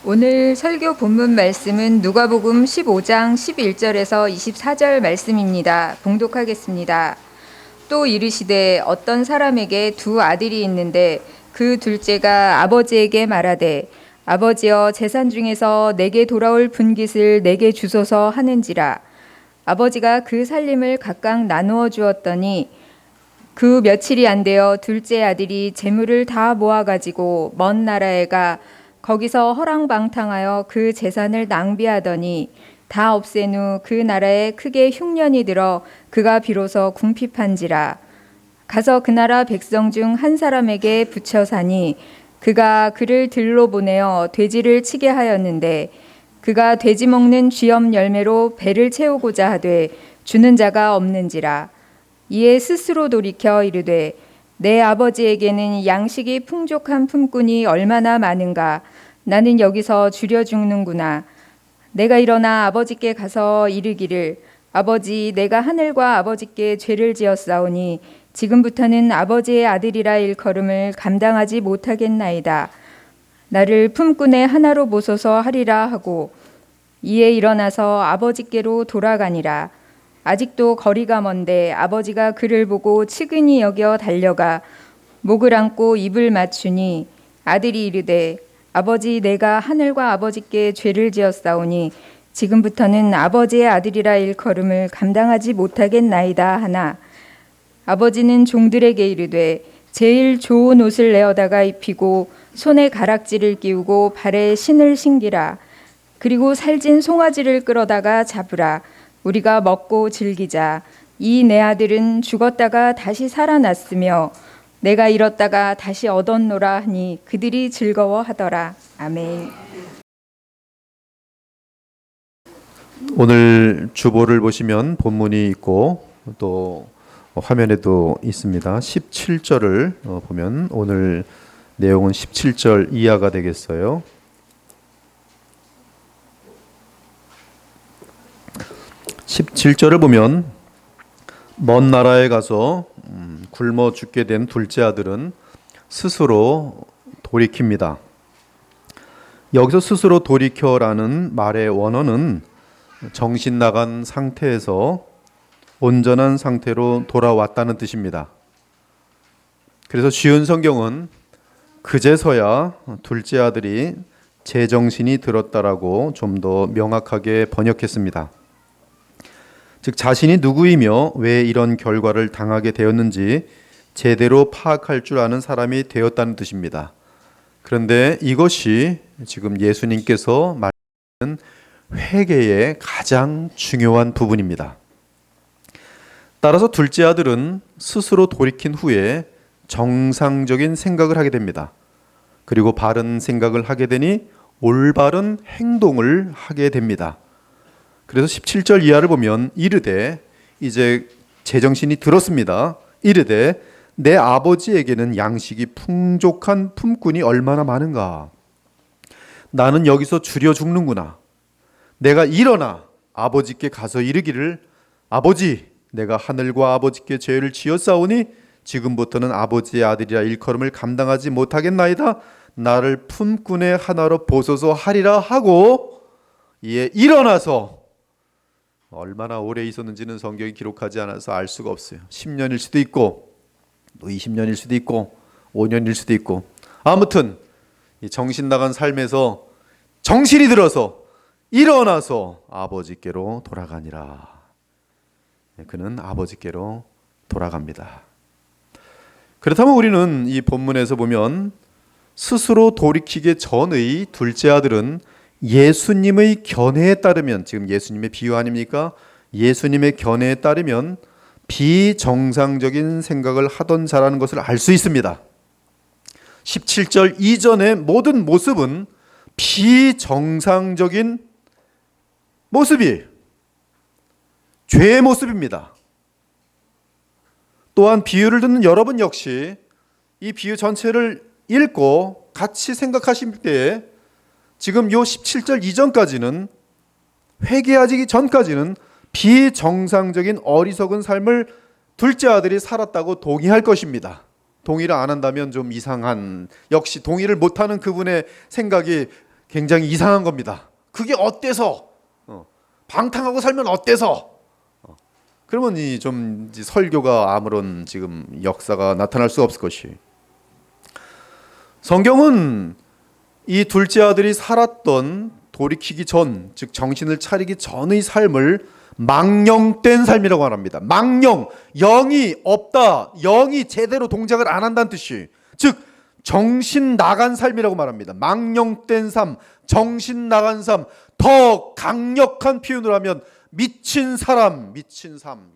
오늘 설교 본문 말씀은 누가복음 15장 11절에서 24절 말씀입니다. 봉독하겠습니다. 또 이르시되 어떤 사람에게 두 아들이 있는데 그 둘째가 아버지에게 말하되 아버지여 재산 중에서 내게 돌아올 분깃을 내게 주소서 하는지라. 아버지가 그 살림을 각각 나누어 주었더니 그 며칠이 안 되어 둘째 아들이 재물을 다 모아가지고 먼 나라에 가 거기서 허랑방탕하여 그 재산을 낭비하더니 다 없앤 후 그 나라에 크게 흉년이 들어 그가 비로소 궁핍한지라. 가서 그 나라 백성 중 한 사람에게 붙여 사니 그가 그를 들로 보내어 돼지를 치게 하였는데 그가 돼지 먹는 쥐염 열매로 배를 채우고자 하되 주는 자가 없는지라. 이에 스스로 돌이켜 이르되 내 아버지에게는 양식이 풍족한 품꾼이 얼마나 많은가. 나는 여기서 줄여 죽는구나. 내가 일어나 아버지께 가서 이르기를 아버지 내가 하늘과 아버지께 죄를 지었사오니 지금부터는 아버지의 아들이라 일컬음을 감당하지 못하겠나이다. 나를 품꾼의 하나로 보소서 하리라 하고 이에 일어나서 아버지께로 돌아가니라. 아직도 거리가 먼데 아버지가 그를 보고 측은히 여겨 달려가 목을 안고 입을 맞추니 아들이 이르되 아버지 내가 하늘과 아버지께 죄를 지었사오니 지금부터는 아버지의 아들이라 일컬음을 감당하지 못하겠나이다 하나 아버지는 종들에게 이르되 제일 좋은 옷을 내어다가 입히고 손에 가락지를 끼우고 발에 신을 신기라. 그리고 살진 송아지를 끌어다가 잡으라. 우리가 먹고 즐기자. 이 내 아들은 죽었다가 다시 살아났으며 내가 잃었다가 다시 얻었노라 하니 그들이 즐거워하더라. 아멘. 오늘 주보를 보시면 본문이 있고 또 화면에도 있습니다. 17절을 보면 오늘 내용은 17절 이하가 되겠어요. 17절을 보면 먼 나라에 가서 굶어 죽게 된 둘째 아들은 스스로 돌이킵니다. 여기서 스스로 돌이켜라는 말의 원어는 정신 나간 상태에서 온전한 상태로 돌아왔다는 뜻입니다. 그래서 쉬운 성경은 그제서야 둘째 아들이 제정신이 들었다라고 좀 더 명확하게 번역했습니다. 즉 자신이 누구이며 왜 이런 결과를 당하게 되었는지 제대로 파악할 줄 아는 사람이 되었다는 뜻입니다. 그런데 이것이 지금 예수님께서 말하는 회개의 가장 중요한 부분입니다. 따라서 둘째 아들은 스스로 돌이킨 후에 정상적인 생각을 하게 됩니다. 그리고 바른 생각을 하게 되니 올바른 행동을 하게 됩니다. 그래서 17절 이하를 보면 이르되 이제 제정신이 들었습니다. 이르되 내 아버지에게는 양식이 풍족한 품꾼이 얼마나 많은가. 나는 여기서 줄여 죽는구나. 내가 일어나 아버지께 가서 이르기를 아버지 내가 하늘과 아버지께 죄를 지었사오니 지금부터는 아버지의 아들이라 일컬음을 감당하지 못하겠나이다. 나를 품꾼의 하나로 보소서 하리라 하고 이에 일어나서 얼마나 오래 있었는지는 성경이 기록하지 않아서 알 수가 없어요. 10년일 수도 있고 또 20년일 수도 있고 5년일 수도 있고 아무튼 이 정신 나간 삶에서 정신이 들어서 일어나서 아버지께로 돌아가니라. 그는 아버지께로 돌아갑니다. 그렇다면 우리는 이 본문에서 보면 스스로 돌이키기 전의 둘째 아들은 예수님의 견해에 따르면, 지금 예수님의 비유 아닙니까? 예수님의 견해에 따르면 비정상적인 생각을 하던 자라는 것을 알 수 있습니다. 17절 이전의 모든 모습은 비정상적인 모습이 죄의 모습입니다. 또한 비유를 듣는 여러분 역시 이 비유 전체를 읽고 같이 생각하실 때에 지금 요 17절 이전까지는 회개하기 전까지는 비정상적인 어리석은 삶을 둘째 아들이 살았다고 동의할 것입니다. 동의를 안 한다면 좀 이상한, 역시 동의를 못하는 그분의 생각이 굉장히 이상한 겁니다. 그게 어때서? 방탕하고 살면 어때서? 그러면 좀 설교가 아무런 지금 역사가 나타날 수 없을 것이. 성경은 이 둘째 아들이 살았던 돌이키기 전, 즉 정신을 차리기 전의 삶을 망령된 삶이라고 말합니다. 망령, 영이 없다, 영이 제대로 동작을 안 한다는 뜻이, 즉 정신 나간 삶이라고 말합니다. 망령된 삶, 정신 나간 삶, 더 강력한 표현을 하면 미친 사람, 미친 삶.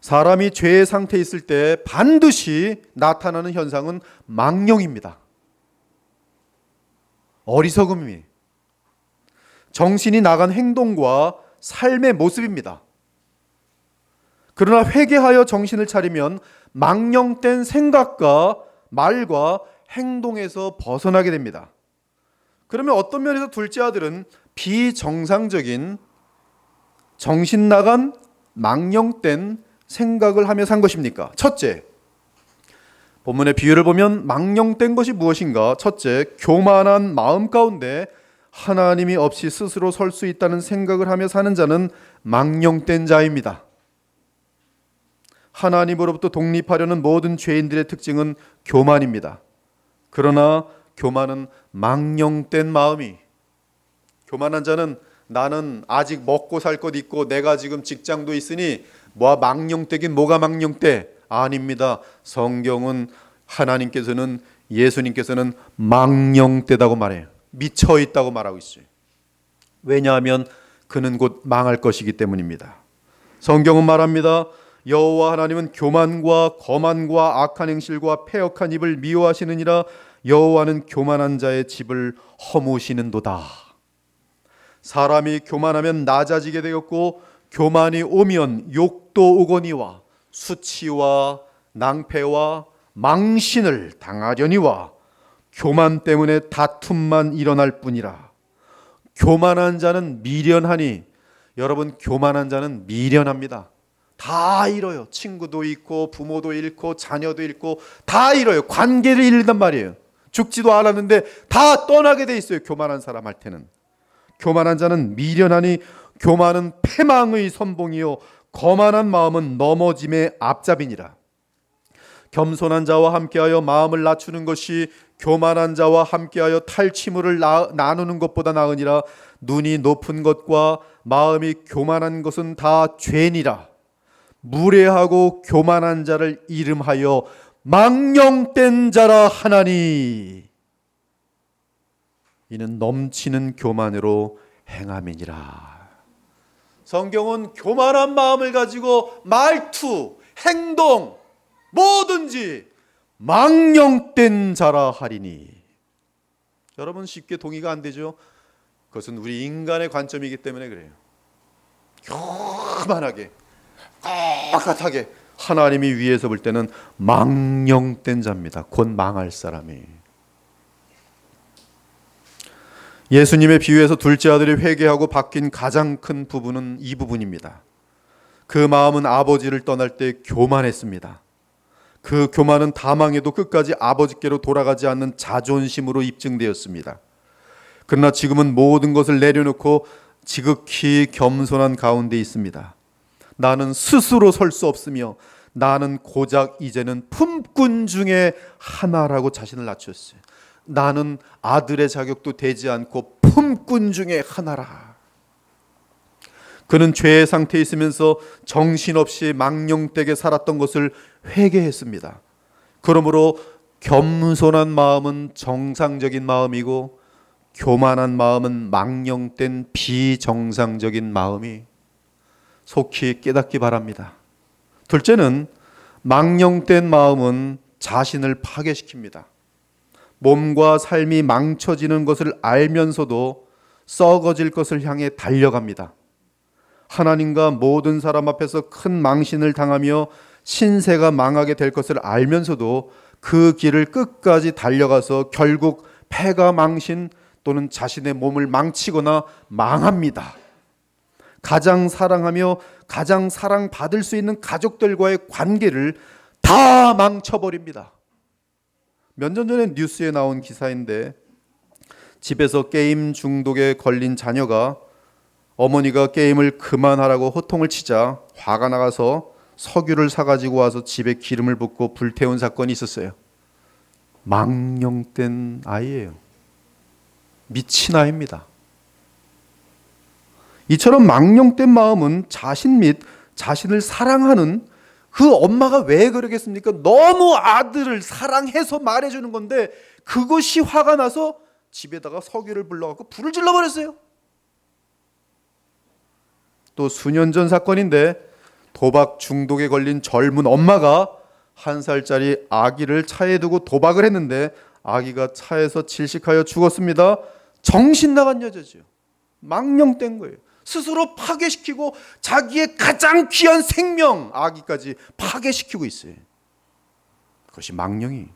사람이 죄의 상태에 있을 때 반드시 나타나는 현상은 망령입니다. 어리석음이, 정신이 나간 행동과 삶의 모습입니다. 그러나 회개하여 정신을 차리면 망령된 생각과 말과 행동에서 벗어나게 됩니다. 그러면 어떤 면에서 둘째 아들은 비정상적인 정신 나간 망령된 생각을 하며 산 것입니까? 첫째, 본문의 비유를 보면 망령된 것이 무엇인가? 첫째, 교만한 마음 가운데 하나님이 없이 스스로 설 수 있다는 생각을 하며 사는 자는 망령된 자입니다. 하나님으로부터 독립하려는 모든 죄인들의 특징은 교만입니다. 그러나 교만은 망령된 마음이, 교만한 자는 나는 아직 먹고 살 것 있고 내가 지금 직장도 있으니 망령되긴 뭐가 망령돼? 아닙니다. 성경은 하나님께서는, 예수님께서는 망령되다고 말해요. 미쳐 있다고 말하고 있어요. 왜냐하면 그는 곧 망할 것이기 때문입니다. 성경은 말합니다. 여호와 하나님은 교만과 거만과 악한 행실과 패역한 입을 미워하시느니라. 여호와는 교만한 자의 집을 허무시는도다. 사람이 교만하면 낮아지게 되었고 교만이 오면 욕도 오거니와 수치와 낭패와 망신을 당하려니와 교만 때문에 다툼만 일어날 뿐이라. 교만한 자는 미련하니, 여러분, 교만한 자는 미련합니다. 다 잃어요. 친구도 잃고 부모도 잃고 자녀도 잃고 다 잃어요. 관계를 잃는단 말이에요. 죽지도 않았는데 다 떠나게 돼 있어요. 교만한 사람한테는. 교만한 자는 미련하니 교만은 패망의 선봉이요 거만한 마음은 넘어짐의 앞잡이니라. 겸손한 자와 함께하여 마음을 낮추는 것이 교만한 자와 함께하여 탈취물을 나누는 것보다 나으니라. 눈이 높은 것과 마음이 교만한 것은 다 죄니라. 무례하고 교만한 자를 이름하여 망령된 자라 하나니 이는 넘치는 교만으로 행함이니라. 성경은 교만한 마음을 가지고 말투, 행동, 뭐든지 망령된 자라 하리니. 여러분, 쉽게 동의가 안 되죠? 그것은 우리 인간의 관점이기 때문에 그래요. 교만하게, 빳빳하게. 하나님이 위에서 볼 때는 망령된 자입니다. 곧 망할 사람이. 예수님의 비유에서 둘째 아들이 회개하고 바뀐 가장 큰 부분은 이 부분입니다. 그 마음은 아버지를 떠날 때 교만했습니다. 그 교만은 다 망해도 끝까지 아버지께로 돌아가지 않는 자존심으로 입증되었습니다. 그러나 지금은 모든 것을 내려놓고 지극히 겸손한 가운데 있습니다. 나는 스스로 설 수 없으며 나는 고작 이제는 품꾼 중에 하나라고 자신을 낮췄어요. 나는 아들의 자격도 되지 않고 품꾼 중에 하나라. 그는 죄의 상태에 있으면서 정신없이 망령되게 살았던 것을 회개했습니다. 그러므로 겸손한 마음은 정상적인 마음이고 교만한 마음은 망령된 비정상적인 마음이 속히 깨닫기 바랍니다. 둘째는 망령된 마음은 자신을 파괴시킵니다. 몸과 삶이 망쳐지는 것을 알면서도 썩어질 것을 향해 달려갑니다. 하나님과 모든 사람 앞에서 큰 망신을 당하며 신세가 망하게 될 것을 알면서도 그 길을 끝까지 달려가서 결국 패가 망신 또는 자신의 몸을 망치거나 망합니다. 가장 사랑하며 가장 사랑받을 수 있는 가족들과의 관계를 다 망쳐버립니다. 몇 년 전에 뉴스에 나온 기사인데 집에서 게임 중독에 걸린 자녀가 어머니가 게임을 그만하라고 호통을 치자 화가 나가서 석유를 사가지고 와서 집에 기름을 붓고 불태운 사건이 있었어요. 망령된 아이예요. 미친 아이입니다. 이처럼 망령된 마음은 자신 및 자신을 사랑하는 그 엄마가 왜 그러겠습니까? 너무 아들을 사랑해서 말해주는 건데 그것이 화가 나서 집에다가 석유를 불러갖고 불을 질러버렸어요. 또 수년 전 사건인데 도박 중독에 걸린 젊은 엄마가 1살짜리 아기를 차에 두고 도박을 했는데 아기가 차에서 질식하여 죽었습니다. 정신 나간 여자죠. 망령된 거예요. 스스로 파괴시키고 자기의 가장 귀한 생명 아기까지 파괴시키고 있어요. 그것이 망령이.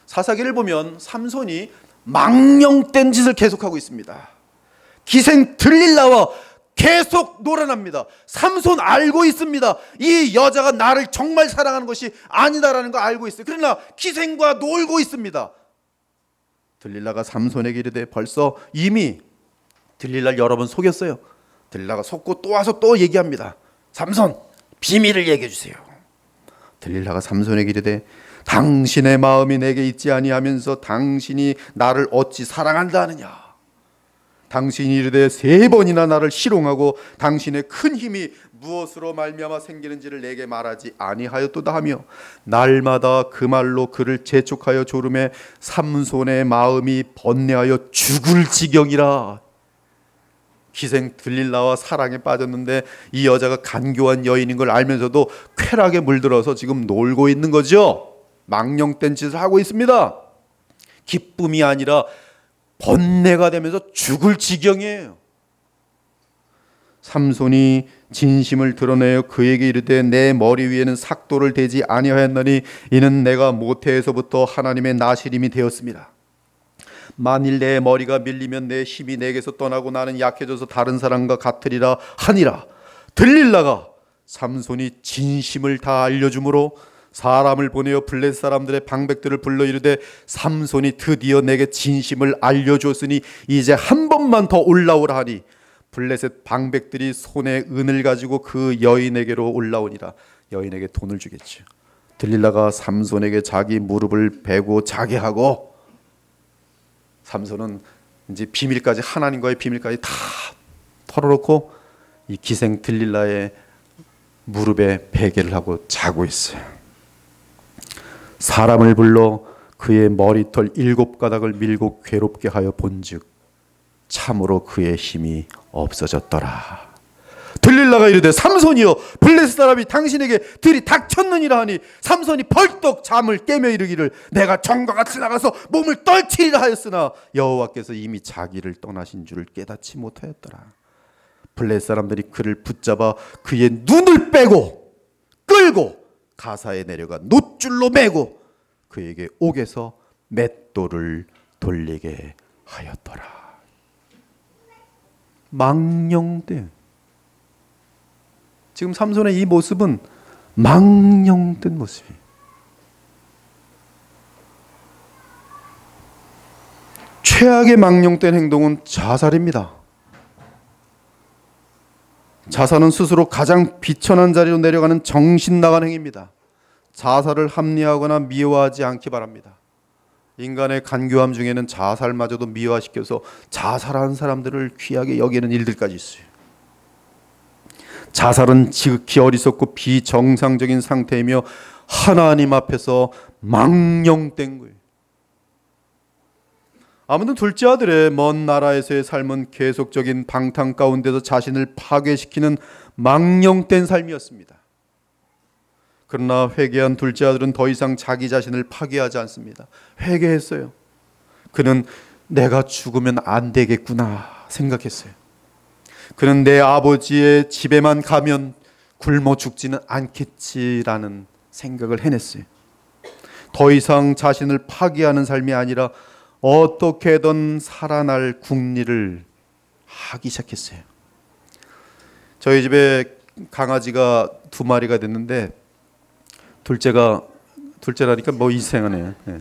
사사기를 보면 삼손이 망령된 짓을 계속하고 있습니다. 기생 들릴라와 계속 놀아납니다. 삼손 알고 있습니다. 이 여자가 나를 정말 사랑하는 것이 아니다라는 거 알고 있어요. 그러나 기생과 놀고 있습니다. 들릴라가 삼손에게 이르되 벌써 이미 들릴라를 여러 번 속였어요. 들릴라가 속고 또 와서 또 얘기합니다. 삼손 비밀을 얘기해 주세요. 들릴라가 삼손에게 이르되 당신의 마음이 내게 있지 아니하면서 당신이 나를 어찌 사랑한다 하느냐. 당신이 이르되 3번이나 나를 희롱하고 당신의 큰 힘이 무엇으로 말미암아 생기는지를 내게 말하지 아니하였도다 하며 날마다 그 말로 그를 재촉하여 조름에 삼손의 마음이 번뇌하여 죽을 지경이라. 기생 들릴라와 사랑에 빠졌는데 이 여자가 간교한 여인인 걸 알면서도 쾌락에 물들어서 지금 놀고 있는 거죠. 망령된 짓을 하고 있습니다. 기쁨이 아니라 번뇌가 되면서 죽을 지경이에요. 삼손이 진심을 드러내어 그에게 이르되 내 머리 위에는 삭도를 대지 아니하였나니 이는 내가 모태에서부터 하나님의 나시림이 되었습니다. 만일 내 머리가 밀리면 내 힘이 내게서 떠나고 나는 약해져서 다른 사람과 같으리라 하니라. 들릴라가 삼손이 진심을 다 알려주므로 사람을 보내어 블레셋 사람들의 방백들을 불러 이르되 삼손이 드디어 내게 진심을 알려주었으니 이제 한 번만 더 올라오라 하니 블레셋 방백들이 손에 은을 가지고 그 여인에게로 올라오니라. 여인에게 돈을 주겠죠. 들릴라가 삼손에게 자기 무릎을 베고 자게 하고 삼손은 이제 비밀까지 하나님과의 비밀까지 다 털어놓고 이 기생 들릴라의 무릎에 베개를 하고 자고 있어요. 사람을 불러 그의 머리털 7가닥을 밀고 괴롭게 하여 본즉 참으로 그의 힘이 없어졌더라. 들릴라가 이르되 삼손이여 블레셋 사람이 당신에게 들이 닥쳤느니라 하니 삼손이 벌떡 잠을 깨며 이르기를 내가 정과 같이 나가서 몸을 떨치리라 하였으나 여호와께서 이미 자기를 떠나신 줄을 깨닫지 못하였더라. 블레셋 사람들이 그를 붙잡아 그의 눈을 빼고 끌고 가사에 내려가 놋줄로 매고 그에게 옥에서 맷돌을 돌리게 하였더라. 망령된, 지금 삼손의 이 모습은 망령된 모습이에요. 최악의 망령된 행동은 자살입니다. 자살은 스스로 가장 비천한 자리로 내려가는 정신 나간 행위입니다. 자살을 합리화하거나 미화하지 않기 바랍니다. 인간의 간교함 중에는 자살마저도 미화시켜서 자살한 사람들을 귀하게 여기는 일들까지 있어요. 자살은 지극히 어리석고 비정상적인 상태이며 하나님 앞에서 망령된 거예요. 아무튼 둘째 아들의 먼 나라에서의 삶은 계속적인 방탕 가운데서 자신을 파괴시키는 망령된 삶이었습니다. 그러나 회개한 둘째 아들은 더 이상 자기 자신을 파괴하지 않습니다. 회개했어요. 그는 내가 죽으면 안 되겠구나 생각했어요. 그는 내 아버지의 집에만 가면 굶어 죽지는 않겠지라는 생각을 해냈어요. 더 이상 자신을 파괴하는 삶이 아니라 어떻게든 살아날 궁리를 하기 시작했어요. 저희 집에 강아지가 2마리가 됐는데 둘째가 둘째라니까 뭐 이상하네요. 예.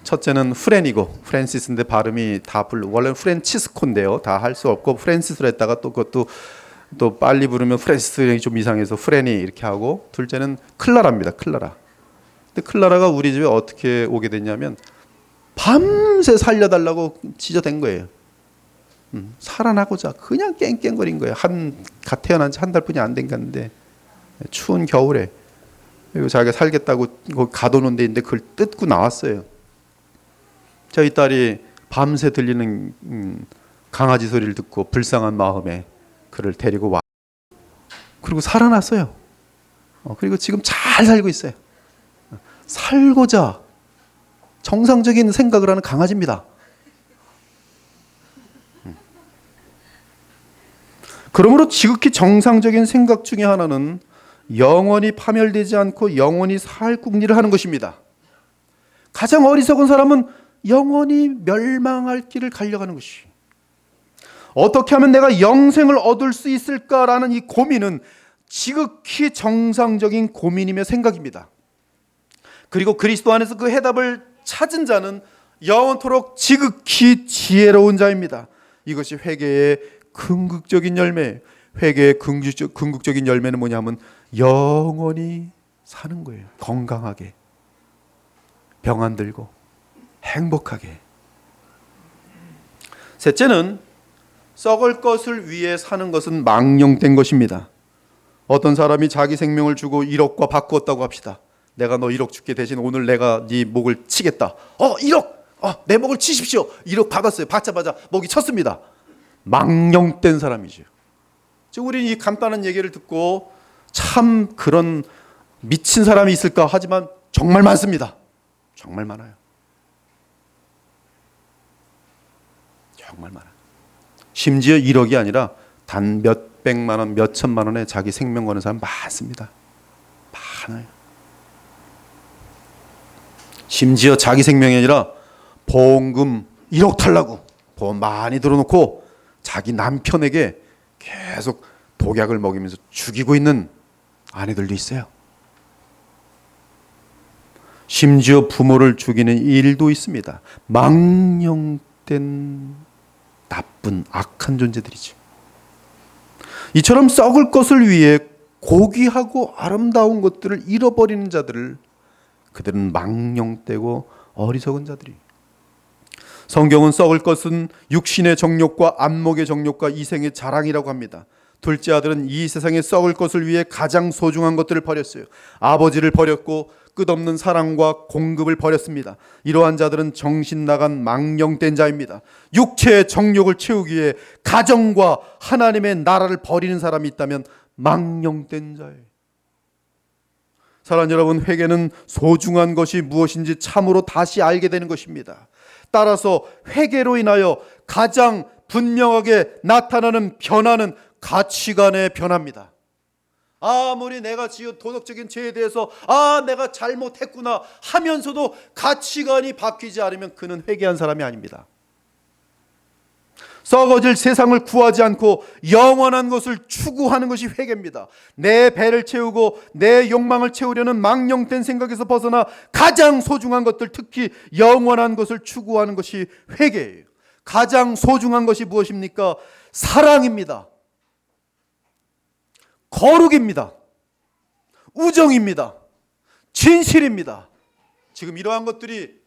첫째는 프렌이고 프랜시스인데 발음이 다 원래는 프랜치스코인데요. 다 할 수 없고 프랜시스로 했다가 또 그것도 또 빨리 부르면 프랜시스이 좀 이상해서 프렌이 이렇게 하고, 둘째는 클라라입니다. 클라라. 근데 클라라가 우리 집에 어떻게 오게 됐냐면 밤새 살려달라고 지저댄 거예요. 살아나고자 그냥 깽깽거린 거예요. 갓 태어난 지 한 달뿐이 안 된 건데 추운 겨울에, 그리고 자기가 살겠다고 가둬놓은 데 있는데 그걸 뜯고 나왔어요. 저희 딸이 밤새 들리는 강아지 소리를 듣고 불쌍한 마음에 그를 데리고 와. 그리고 살아났어요. 그리고 지금 잘 살고 있어요. 살고자 정상적인 생각을 하는 강아지입니다. 그러므로 지극히 정상적인 생각 중에 하나는 영원히 파멸되지 않고 영원히 살 궁리를 하는 것입니다. 가장 어리석은 사람은 영원히 멸망할 길을 가려가는 것이, 어떻게 하면 내가 영생을 얻을 수 있을까라는 이 고민은 지극히 정상적인 고민이며 생각입니다. 그리고 그리스도 안에서 그 해답을 찾은 자는 영원토록 지극히 지혜로운 자입니다. 이것이 회개의 궁극적인 열매. 회개의 궁극적인 열매는 뭐냐면 영원히 사는 거예요. 건강하게, 병 안 들고 행복하게. 셋째는 썩을 것을 위해 사는 것은 망령된 것입니다. 어떤 사람이 자기 생명을 주고 1억과 바꾸었다고 합시다. 내가 너 1억 줄게, 대신 오늘 내가 네 목을 치겠다. 1억! 내 목을 치십시오. 1억 받았어요. 받자마자 목이 쳤습니다. 망령된 사람이죠. 지금 우리는 이 간단한 얘기를 듣고 참 그런 미친 사람이 있을까 하지만 정말 많습니다. 정말 많아요. 정말 많아요. 심지어 1억이 아니라 단 몇백만 원, 몇천만 원에 자기 생명 거는 사람 많습니다. 많아요. 심지어 자기 생명이 아니라 보험금 1억 탈라고 보험 많이 들어놓고 자기 남편에게 계속 독약을 먹이면서 죽이고 있는 아내들도 있어요. 심지어 부모를 죽이는 일도 있습니다. 망령된 나쁜 악한 존재들이죠. 이처럼 썩을 것을 위해 고귀하고 아름다운 것들을 잃어버리는 자들을, 그들은 망령되고 어리석은 자들이. 성경은 썩을 것은 육신의 정욕과 안목의 정욕과 이생의 자랑이라고 합니다. 둘째 아들은 이 세상에 썩을 것을 위해 가장 소중한 것들을 버렸어요. 아버지를 버렸고 끝없는 사랑과 공급을 버렸습니다. 이러한 자들은 정신 나간 망령된 자입니다. 육체의 정욕을 채우기 위해 가정과 하나님의 나라를 버리는 사람이 있다면 망령된 자예요. 사랑하는 여러분, 회개는 소중한 것이 무엇인지 참으로 다시 알게 되는 것입니다. 따라서 회개로 인하여 가장 분명하게 나타나는 변화는 가치관의 변화입니다. 아무리 내가 지은 도덕적인 죄에 대해서 내가 잘못했구나 하면서도 가치관이 바뀌지 않으면 그는 회개한 사람이 아닙니다. 썩어질 세상을 구하지 않고 영원한 것을 추구하는 것이 회개입니다. 내 배를 채우고 내 욕망을 채우려는 망령된 생각에서 벗어나 가장 소중한 것들, 특히 영원한 것을 추구하는 것이 회개예요. 가장 소중한 것이 무엇입니까? 사랑입니다. 거룩입니다. 우정입니다. 진실입니다. 지금 이러한 것들이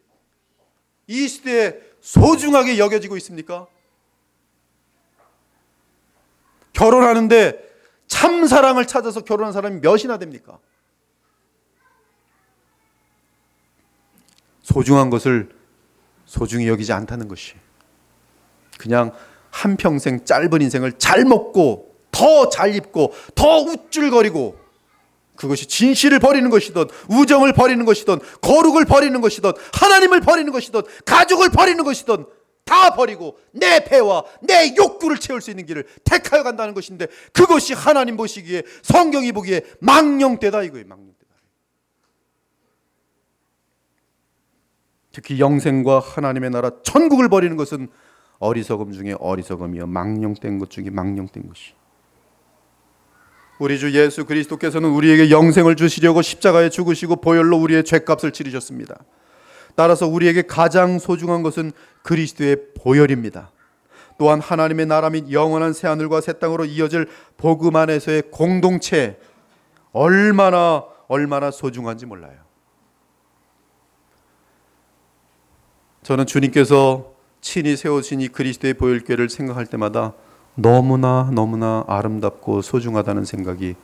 이 시대에 소중하게 여겨지고 있습니까? 결혼하는데 참 사랑을 찾아서 결혼한 사람이 몇이나 됩니까? 소중한 것을 소중히 여기지 않다는 것이, 그냥 한평생 짧은 인생을 잘 먹고 더 잘 입고 더 우쭐거리고, 그것이 진실을 버리는 것이든 우정을 버리는 것이든 거룩을 버리는 것이든 하나님을 버리는 것이든 가족을 버리는 것이든 다 버리고 내 배와 내 욕구를 채울 수 있는 길을 택하여 간다는 것인데, 그것이 하나님 보시기에, 성경이 보기에 망령되다 이거예요. 망령되다. 특히 영생과 하나님의 나라 천국을 버리는 것은 어리석음 중에 어리석음이요 망령된 것 중에 망령된 것이. 우리 주 예수 그리스도께서는 우리에게 영생을 주시려고 십자가에 죽으시고 보혈로 우리의 죄값을 치르셨습니다. 따라서 우리에게 가장 소중한 것은 그리스도의 보혈입니다. 또한 하나님의 나라 및 영원한 새하늘과 새 땅으로 이어질 복음 안에서의 공동체, 얼마나 소중한지 몰라요. 저는 주님께서 친히 세우신 이 그리스도의 보혈궤를 생각할 때마다 너무나 아름답고 소중하다는 생각이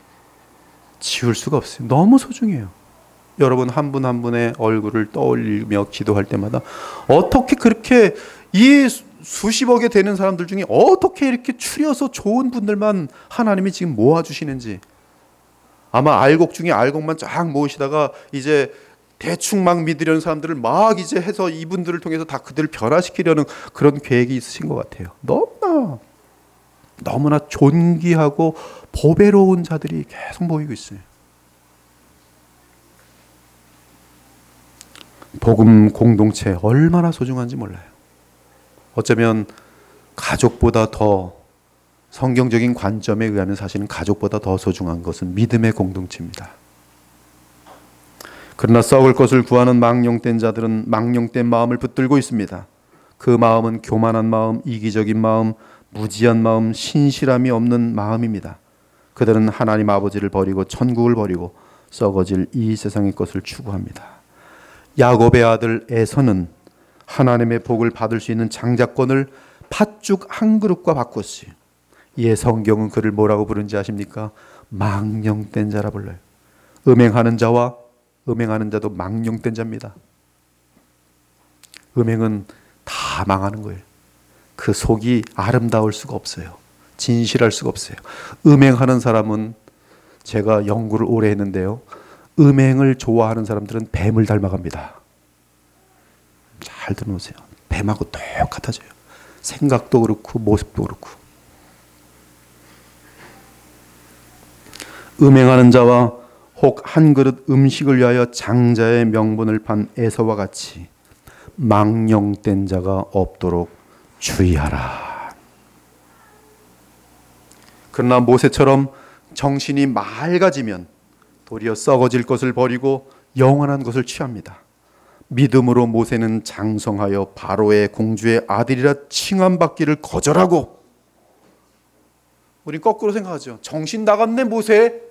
지울 수가 없어요. 너무 소중해요. 여러분 한 분 한 분의 얼굴을 떠올리며 기도할 때마다 어떻게 그렇게 이 수십억에 되는 사람들 중에 어떻게 이렇게 추려서 좋은 분들만 하나님이 지금 모아주시는지, 아마 알곡 중에 알곡만 쫙 모으시다가 이제 대충 막 믿으려는 사람들을 막 이제 해서 이분들을 통해서 다 그들을 변화시키려는 그런 계획이 있으신 것 같아요. 너무나 존귀하고 보배로운 자들이 계속 모이고 있어요. 복음 공동체 얼마나 소중한지 몰라요. 어쩌면 가족보다 더, 성경적인 관점에 의하면 사실은 가족보다 더 소중한 것은 믿음의 공동체입니다. 그러나 썩을 것을 구하는 망령된 자들은 망령된 마음을 붙들고 있습니다. 그 마음은 교만한 마음, 이기적인 마음, 무지한 마음, 신실함이 없는 마음입니다. 그들은 하나님 아버지를 버리고 천국을 버리고 썩어질 이 세상의 것을 추구합니다. 야곱의 아들 에서는 하나님의 복을 받을 수 있는 장자권을 팥죽 한 그릇과 바꿨어요. 이에 성경은 그를 뭐라고 부른지 아십니까? 망령된 자라 불러요. 음행하는 자도 망령된 자입니다. 음행은 다 망하는 거예요. 그 속이 아름다울 수가 없어요. 진실할 수가 없어요. 음행하는 사람은, 제가 연구를 오래 했는데요, 음행을 좋아하는 사람들은 뱀을 닮아갑니다. 잘 들어보세요. 뱀하고 똑같아져요. 생각도 그렇고 모습도 그렇고. 음행하는 자와 혹 한 그릇 음식을 위하여 장자의 명분을 판 에서와 같이 망령된 자가 없도록 주의하라. 그러나 모세처럼 정신이 맑아지면 도리어 썩어질 것을 버리고 영원한 것을 취합니다. 믿음으로 모세는 장성하여 바로의 공주의 아들이라 칭함받기를 거절하고, 우리 거꾸로 생각하죠. 정신 나갔네 모세,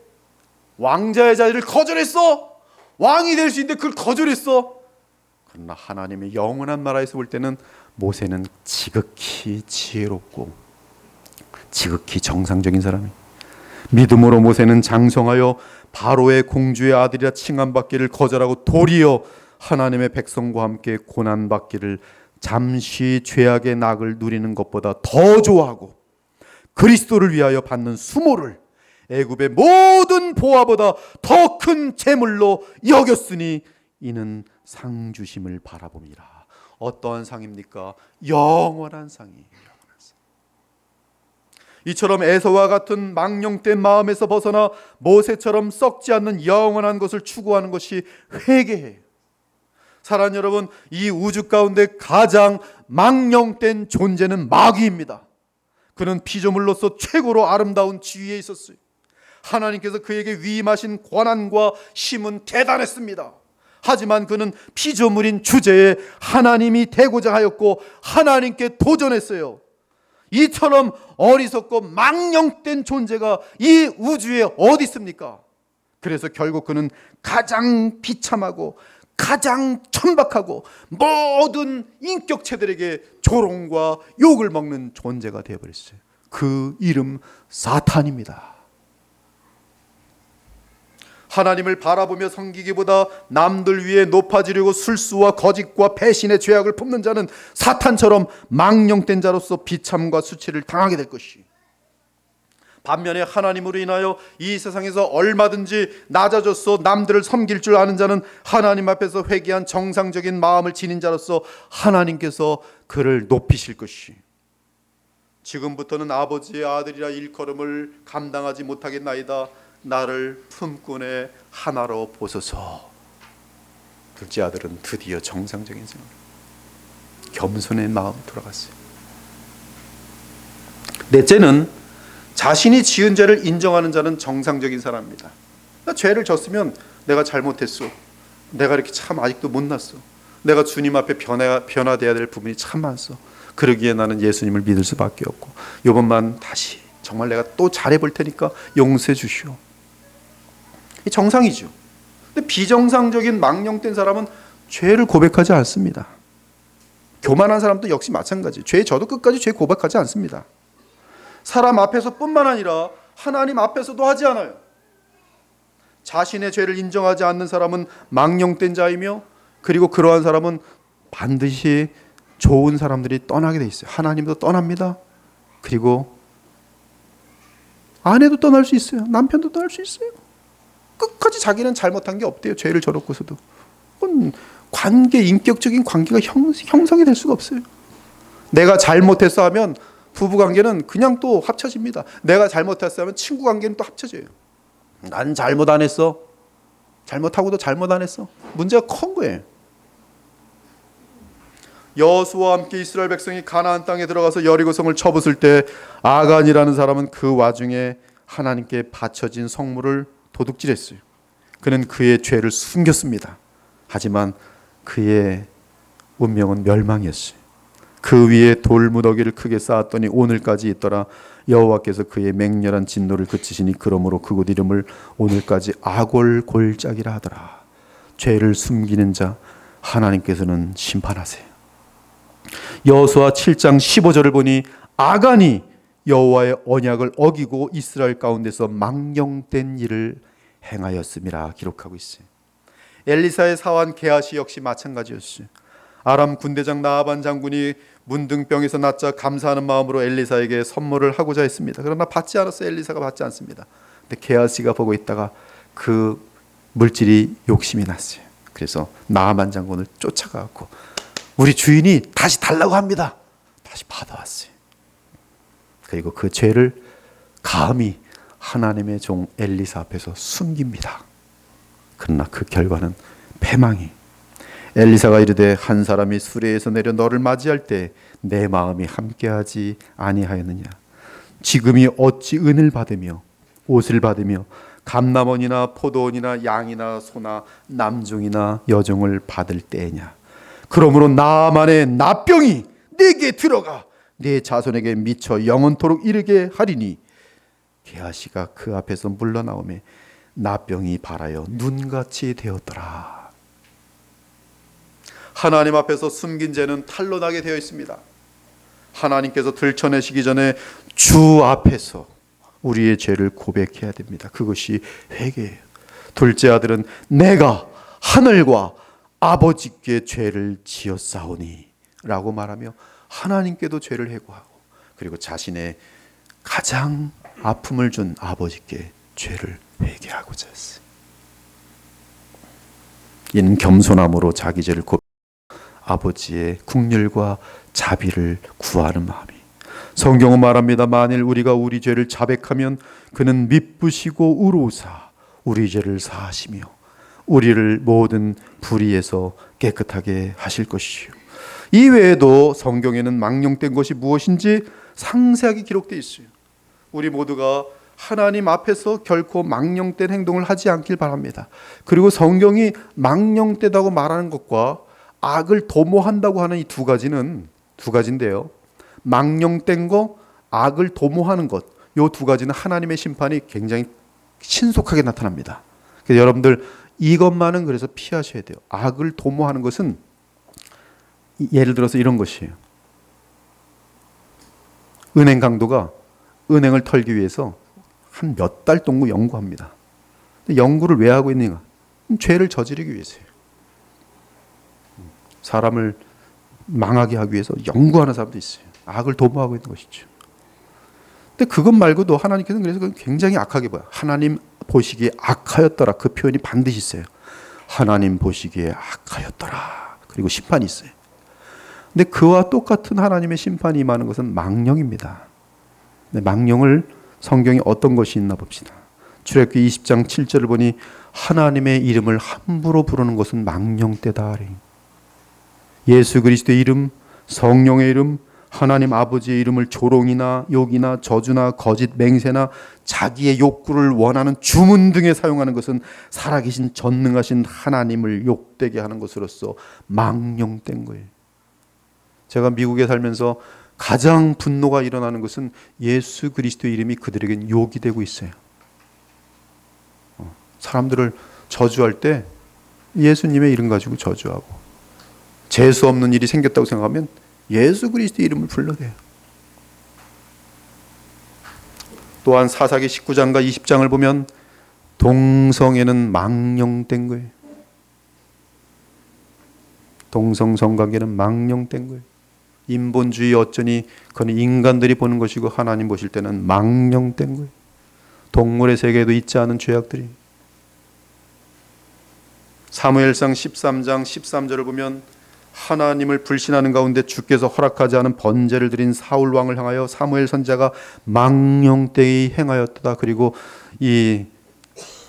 왕자의 자리를 거절했어. 왕이 될 수 있는데 그걸 거절했어. 그러나 하나님의 영원한 나라에서 볼 때는 모세는 지극히 지혜롭고 지극히 정상적인 사람이에요. 믿음으로 모세는 장성하여 바로의 공주의 아들이라 칭함받기를 거절하고 도리어 하나님의 백성과 함께 고난받기를 잠시 죄악의 낙을 누리는 것보다 더 좋아하고 그리스도를 위하여 받는 수모를 애굽의 모든 보화보다 더 큰 재물로 여겼으니 이는 상 주심을 바라봅니다. 어떠한 상입니까? 영원한 상이에요. 이처럼 에서와 같은 망령된 마음에서 벗어나 모세처럼 썩지 않는 영원한 것을 추구하는 것이 회개예요. 사랑하는 여러분, 이 우주 가운데 가장 망령된 존재는 마귀입니다. 그는 피조물로서 최고로 아름다운 지위에 있었어요. 하나님께서 그에게 위임하신 권한과 힘은 대단했습니다. 하지만 그는 피조물인 주제에 하나님이 되고자 하였고 하나님께 도전했어요. 이처럼 어리석고 망령된 존재가 이 우주에 어디 있습니까? 그래서 결국 그는 가장 비참하고 가장 천박하고 모든 인격체들에게 조롱과 욕을 먹는 존재가 되어버렸어요. 그 이름 사탄입니다. 하나님을 바라보며 섬기기보다 남들 위해 높아지려고 술수와 거짓과 배신의 죄악을 품는 자는 사탄처럼 망령된 자로서 비참과 수치를 당하게 될 것이. 반면에 하나님으로 인하여 이 세상에서 얼마든지 낮아져서 남들을 섬길 줄 아는 자는 하나님 앞에서 회개한 정상적인 마음을 지닌 자로서 하나님께서 그를 높이실 것이. 지금부터는 아버지의 아들이라 일컬음을 감당하지 못하겠나이다. 나를 품꾼의 하나로 보소서. 둘째 아들은 드디어 정상적인 생활, 겸손의 마음이 돌아갔어요. 넷째는 자신이 지은 죄를 인정하는 자는 정상적인 사람입니다. 나 죄를 졌으면 내가 잘못했어. 내가 이렇게 참 아직도 못났어. 내가 주님 앞에 변화돼야 될 부분이 참 많소. 그러기에 나는 예수님을 믿을 수밖에 없고 이번만 다시 정말 내가 또 잘해볼 테니까 용서해 주시오. 이 정상이죠. 근데 비정상적인 망령된 사람은 죄를 고백하지 않습니다. 교만한 사람도 역시 마찬가지. 죄 저도 끝까지 죄 고백하지 않습니다. 사람 앞에서 뿐만 아니라 하나님 앞에서도 하지 않아요. 자신의 죄를 인정하지 않는 사람은 망령된 자이며, 그리고 그러한 사람은 반드시 좋은 사람들이 떠나게 돼 있어요. 하나님도 떠납니다. 그리고 아내도 떠날 수 있어요. 남편도 떠날 수 있어요. 끝까지 자기는 잘못한 게 없대요. 죄를 저놓고서도. 그건 인격적인 관계가 형성이 될 수가 없어요. 내가 잘못했어 하면 부부관계는 그냥 또 합쳐집니다. 내가 잘못했어 하면 친구관계는 또 합쳐져요. 난 잘못 안 했어. 잘못하고도 잘못 안 했어. 문제가 큰 거예요. 여호수아와 함께 이스라엘 백성이 가나안 땅에 들어가서 여리고성을 쳐부술 때 아간이라는 사람은 그 와중에 하나님께 바쳐진 성물을 도둑질했어요. 그는 그의 죄를 숨겼습니다. 하지만 그의 운명은 멸망이었어요. 그 위에 돌무더기를 크게 쌓았더니 오늘까지 있더라. 여호와께서 그의 맹렬한 진노를 그치시니 그러므로 그곳 이름을 오늘까지 아골골짜기라 하더라. 죄를 숨기는 자 하나님께서는 심판하세요. 여호수아 7장 15절을 보니 아간이 여호와의 언약을 어기고 이스라엘 가운데서 망령된 일을 행하였음이라 기록하고 있어요. 엘리사의 사환 게하시 역시 마찬가지였어요. 아람 군대장 나아반 장군이 문둥병에서 낫자 감사하는 마음으로 엘리사에게 선물을 하고자 했습니다. 그러나 받지 않았어요. 엘리사가 받지 않습니다. 근데 게하시가 보고 있다가 그 물질이 욕심이 났어요. 그래서 나아반 장군을 쫓아가고 우리 주인이 다시 달라고 합니다. 다시 받아왔어요. 그리고 그 죄를 감히 하나님의 종 엘리사 앞에서 숨깁니다. 그러나 그 결과는 패망이. 엘리사가 이르되 한 사람이 수레에서 내려 너를 맞이할 때 내 마음이 함께하지 아니하였느냐. 지금이 어찌 은을 받으며 옷을 받으며 감남원이나 포도원이나 양이나 소나 남종이나 여종을 받을 때냐. 그러므로 나만의 나병이 내게 들어가 내 자손에게 미쳐 영원토록 이르게 하리니. 게하시가 그 앞에서 물러나오매 나병이 발하여 눈같이 되었더라. 하나님 앞에서 숨긴 죄는 탄로나게 되어 있습니다. 하나님께서 들춰내시기 전에 주 앞에서 우리의 죄를 고백해야 됩니다. 그것이 회개예요. 둘째 아들은 내가 하늘과 아버지께 죄를 지었사오니 라고 말하며 하나님께도 죄를 회고하고, 그리고 자신의 가장 아픔을 준 아버지께 죄를 회개하고자 했어요. 이는 겸손함으로 자기 죄를 아버지의 긍휼과 자비를 구하는 마음이. 성경은 말합니다. 만일 우리가 우리 죄를 자백하면 그는 미쁘시고 의로우사 우리 죄를 사하시며 우리를 모든 불의에서 깨끗하게 하실 것이요. 이 외에도 성경에는 망령된 것이 무엇인지 상세하게 기록되어 있어요. 우리 모두가 하나님 앞에서 결코 망령된 행동을 하지 않길 바랍니다. 그리고 성경이 망령되다고 말하는 것과 악을 도모한다고 하는 이 두 가지인데요. 망령된 거, 악을 도모하는 것, 이 두 가지는 하나님의 심판이 굉장히 신속하게 나타납니다. 그래서 여러분들 이것만은 그래서 피하셔야 돼요. 악을 도모하는 것은 예를 들어서 이런 것이에요. 은행 강도가 은행을 털기 위해서 한 몇 달 동안 연구합니다. 연구를 왜 하고 있는가? 죄를 저지르기 위해서예요. 사람을 망하게 하기 위해서 연구하는 사람도 있어요. 악을 도모하고 있는 것이죠. 근데 그것 말고도 하나님께서는 그래서 굉장히 악하게 봐요. 하나님 보시기에 악하였더라. 그 표현이 반드시 있어요. 하나님 보시기에 악하였더라. 그리고 심판이 있어요. 근데 그와 똑같은 하나님의 심판이 임하는 것은 망령입니다. 망령을 성경에 어떤 것이 있나 봅시다. 출애굽기 20장 7절을 보니 하나님의 이름을 함부로 부르는 것은 망령되다. 예수 그리스도의 이름, 성령의 이름, 하나님 아버지의 이름을 조롱이나 욕이나 저주나 거짓 맹세나 자기의 욕구를 원하는 주문 등에 사용하는 것은 살아계신 전능하신 하나님을 욕되게 하는 것으로서 망령된 거예요. 제가 미국에 살면서 가장 분노가 일어나는 것은 예수 그리스도의 이름이 그들에겐 욕이 되고 있어요. 사람들을 저주할 때 예수님의 이름 가지고 저주하고, 재수 없는 일이 생겼다고 생각하면 예수 그리스도의 이름을 불러대요. 또한 사사기 19장과 20장을 보면 동성애는 망령된 거예요. 동성성관계는 망령된 거예요. 인본주의 어쩌니 그건 인간들이 보는 것이고 하나님 보실 때는 망령된 거예요. 동물의 세계에도 있지 않은 죄악들이. 사무엘상 13장 13절을 보면 하나님을 불신하는 가운데 주께서 허락하지 않은 번제를 드린 사울 왕을 향하여 사무엘 선지자가 망령되이 행하였다. 그리고 이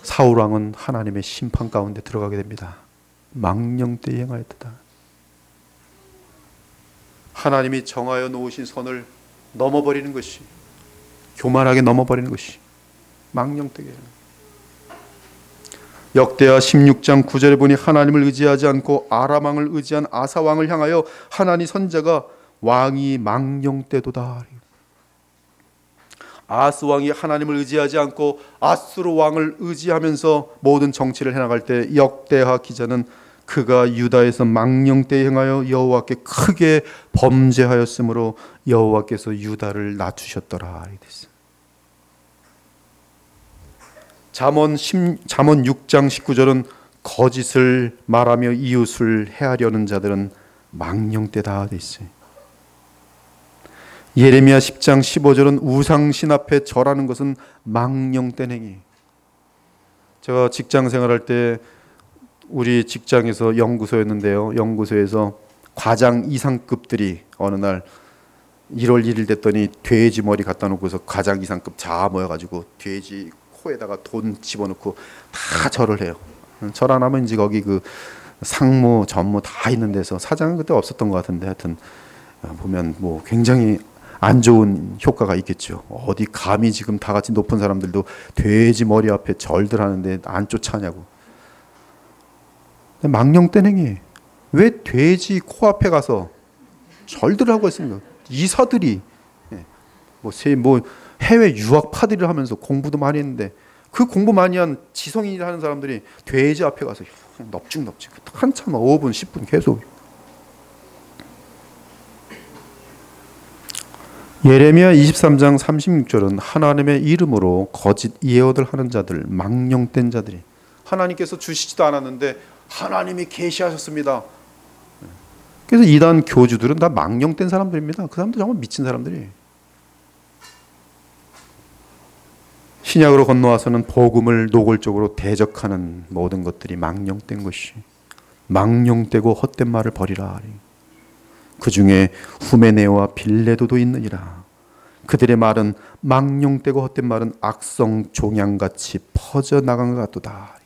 사울 왕은 하나님의 심판 가운데 들어가게 됩니다. 망령되이 행하였다. 하나님이 정하여 놓으신 선을 넘어버리는 것이, 교만하게 넘어버리는 것이 망령되게 해요. 역대하 16장 9절에 보니 하나님을 의지하지 않고 아람 왕을 의지한 아사 왕을 향하여 하나님 선지자가 왕이 망령되도다. 아스 왕이 하나님을 의지하지 않고 아수르 왕을 의지하면서 모든 정치를 해나갈 때 역대하 기자는 그가 유다에서 망령되이 행하여 여호와께 크게 범죄하였으므로 여호와께서 유다를 낮추셨더라. 잠언 6장 19절은 거짓을 말하며 이웃을 해하려는 자들은 망령되다 돼 있어요. 예레미야 10장 15절은 우상신 앞에 절하는 것은 망령된 행위. 제가 직장 생활할 때 우리 직장에서 연구소였는데요. 연구소에서 과장 이상급들이 어느 날 1월 1일 됐더니 돼지 머리 갖다 놓고서 과장 이상급 다 모여가지고 돼지 코에다가 돈 집어넣고 다 절을 해요. 절 안 하면 이제 거기 그 상무, 전무 다 있는 데서, 사장은 그때 없었던 것 같은데 하여튼 보면 뭐 굉장히 안 좋은 효과가 있겠죠. 어디 감히 지금 다 같이 높은 사람들도 돼지 머리 앞에 절들 하는데 안 쫓아냐고. 망령된 행위. 왜 돼지 코앞에 가서 절들을 하고 있습니까? 이사들이 뭐 해외 유학파들을 하면서 공부도 많이 했는데 그 공부 많이 한 지성인이라 하는 사람들이 돼지 앞에 가서 넙죽넙죽 한참 5분 10분 계속. 예레미야 23장 36절은 하나님의 이름으로 거짓 예언을 하는 자들, 망령된 자들이, 하나님께서 주시지도 않았는데 하나님이 계시하셨습니다. 그래서 이단 교주들은 다 망령된 사람들입니다. 그 사람들 정말 미친 사람들이. 신약으로 건너와서는 복음을 노골적으로 대적하는 모든 것들이 망령된 것이, 망령되고 헛된 말을 버리라. 그 중에 후메네오와 빌레도도 있느니라. 그들의 말은 망령되고 헛된 말은 악성 종양같이 퍼져나간 것 같도다.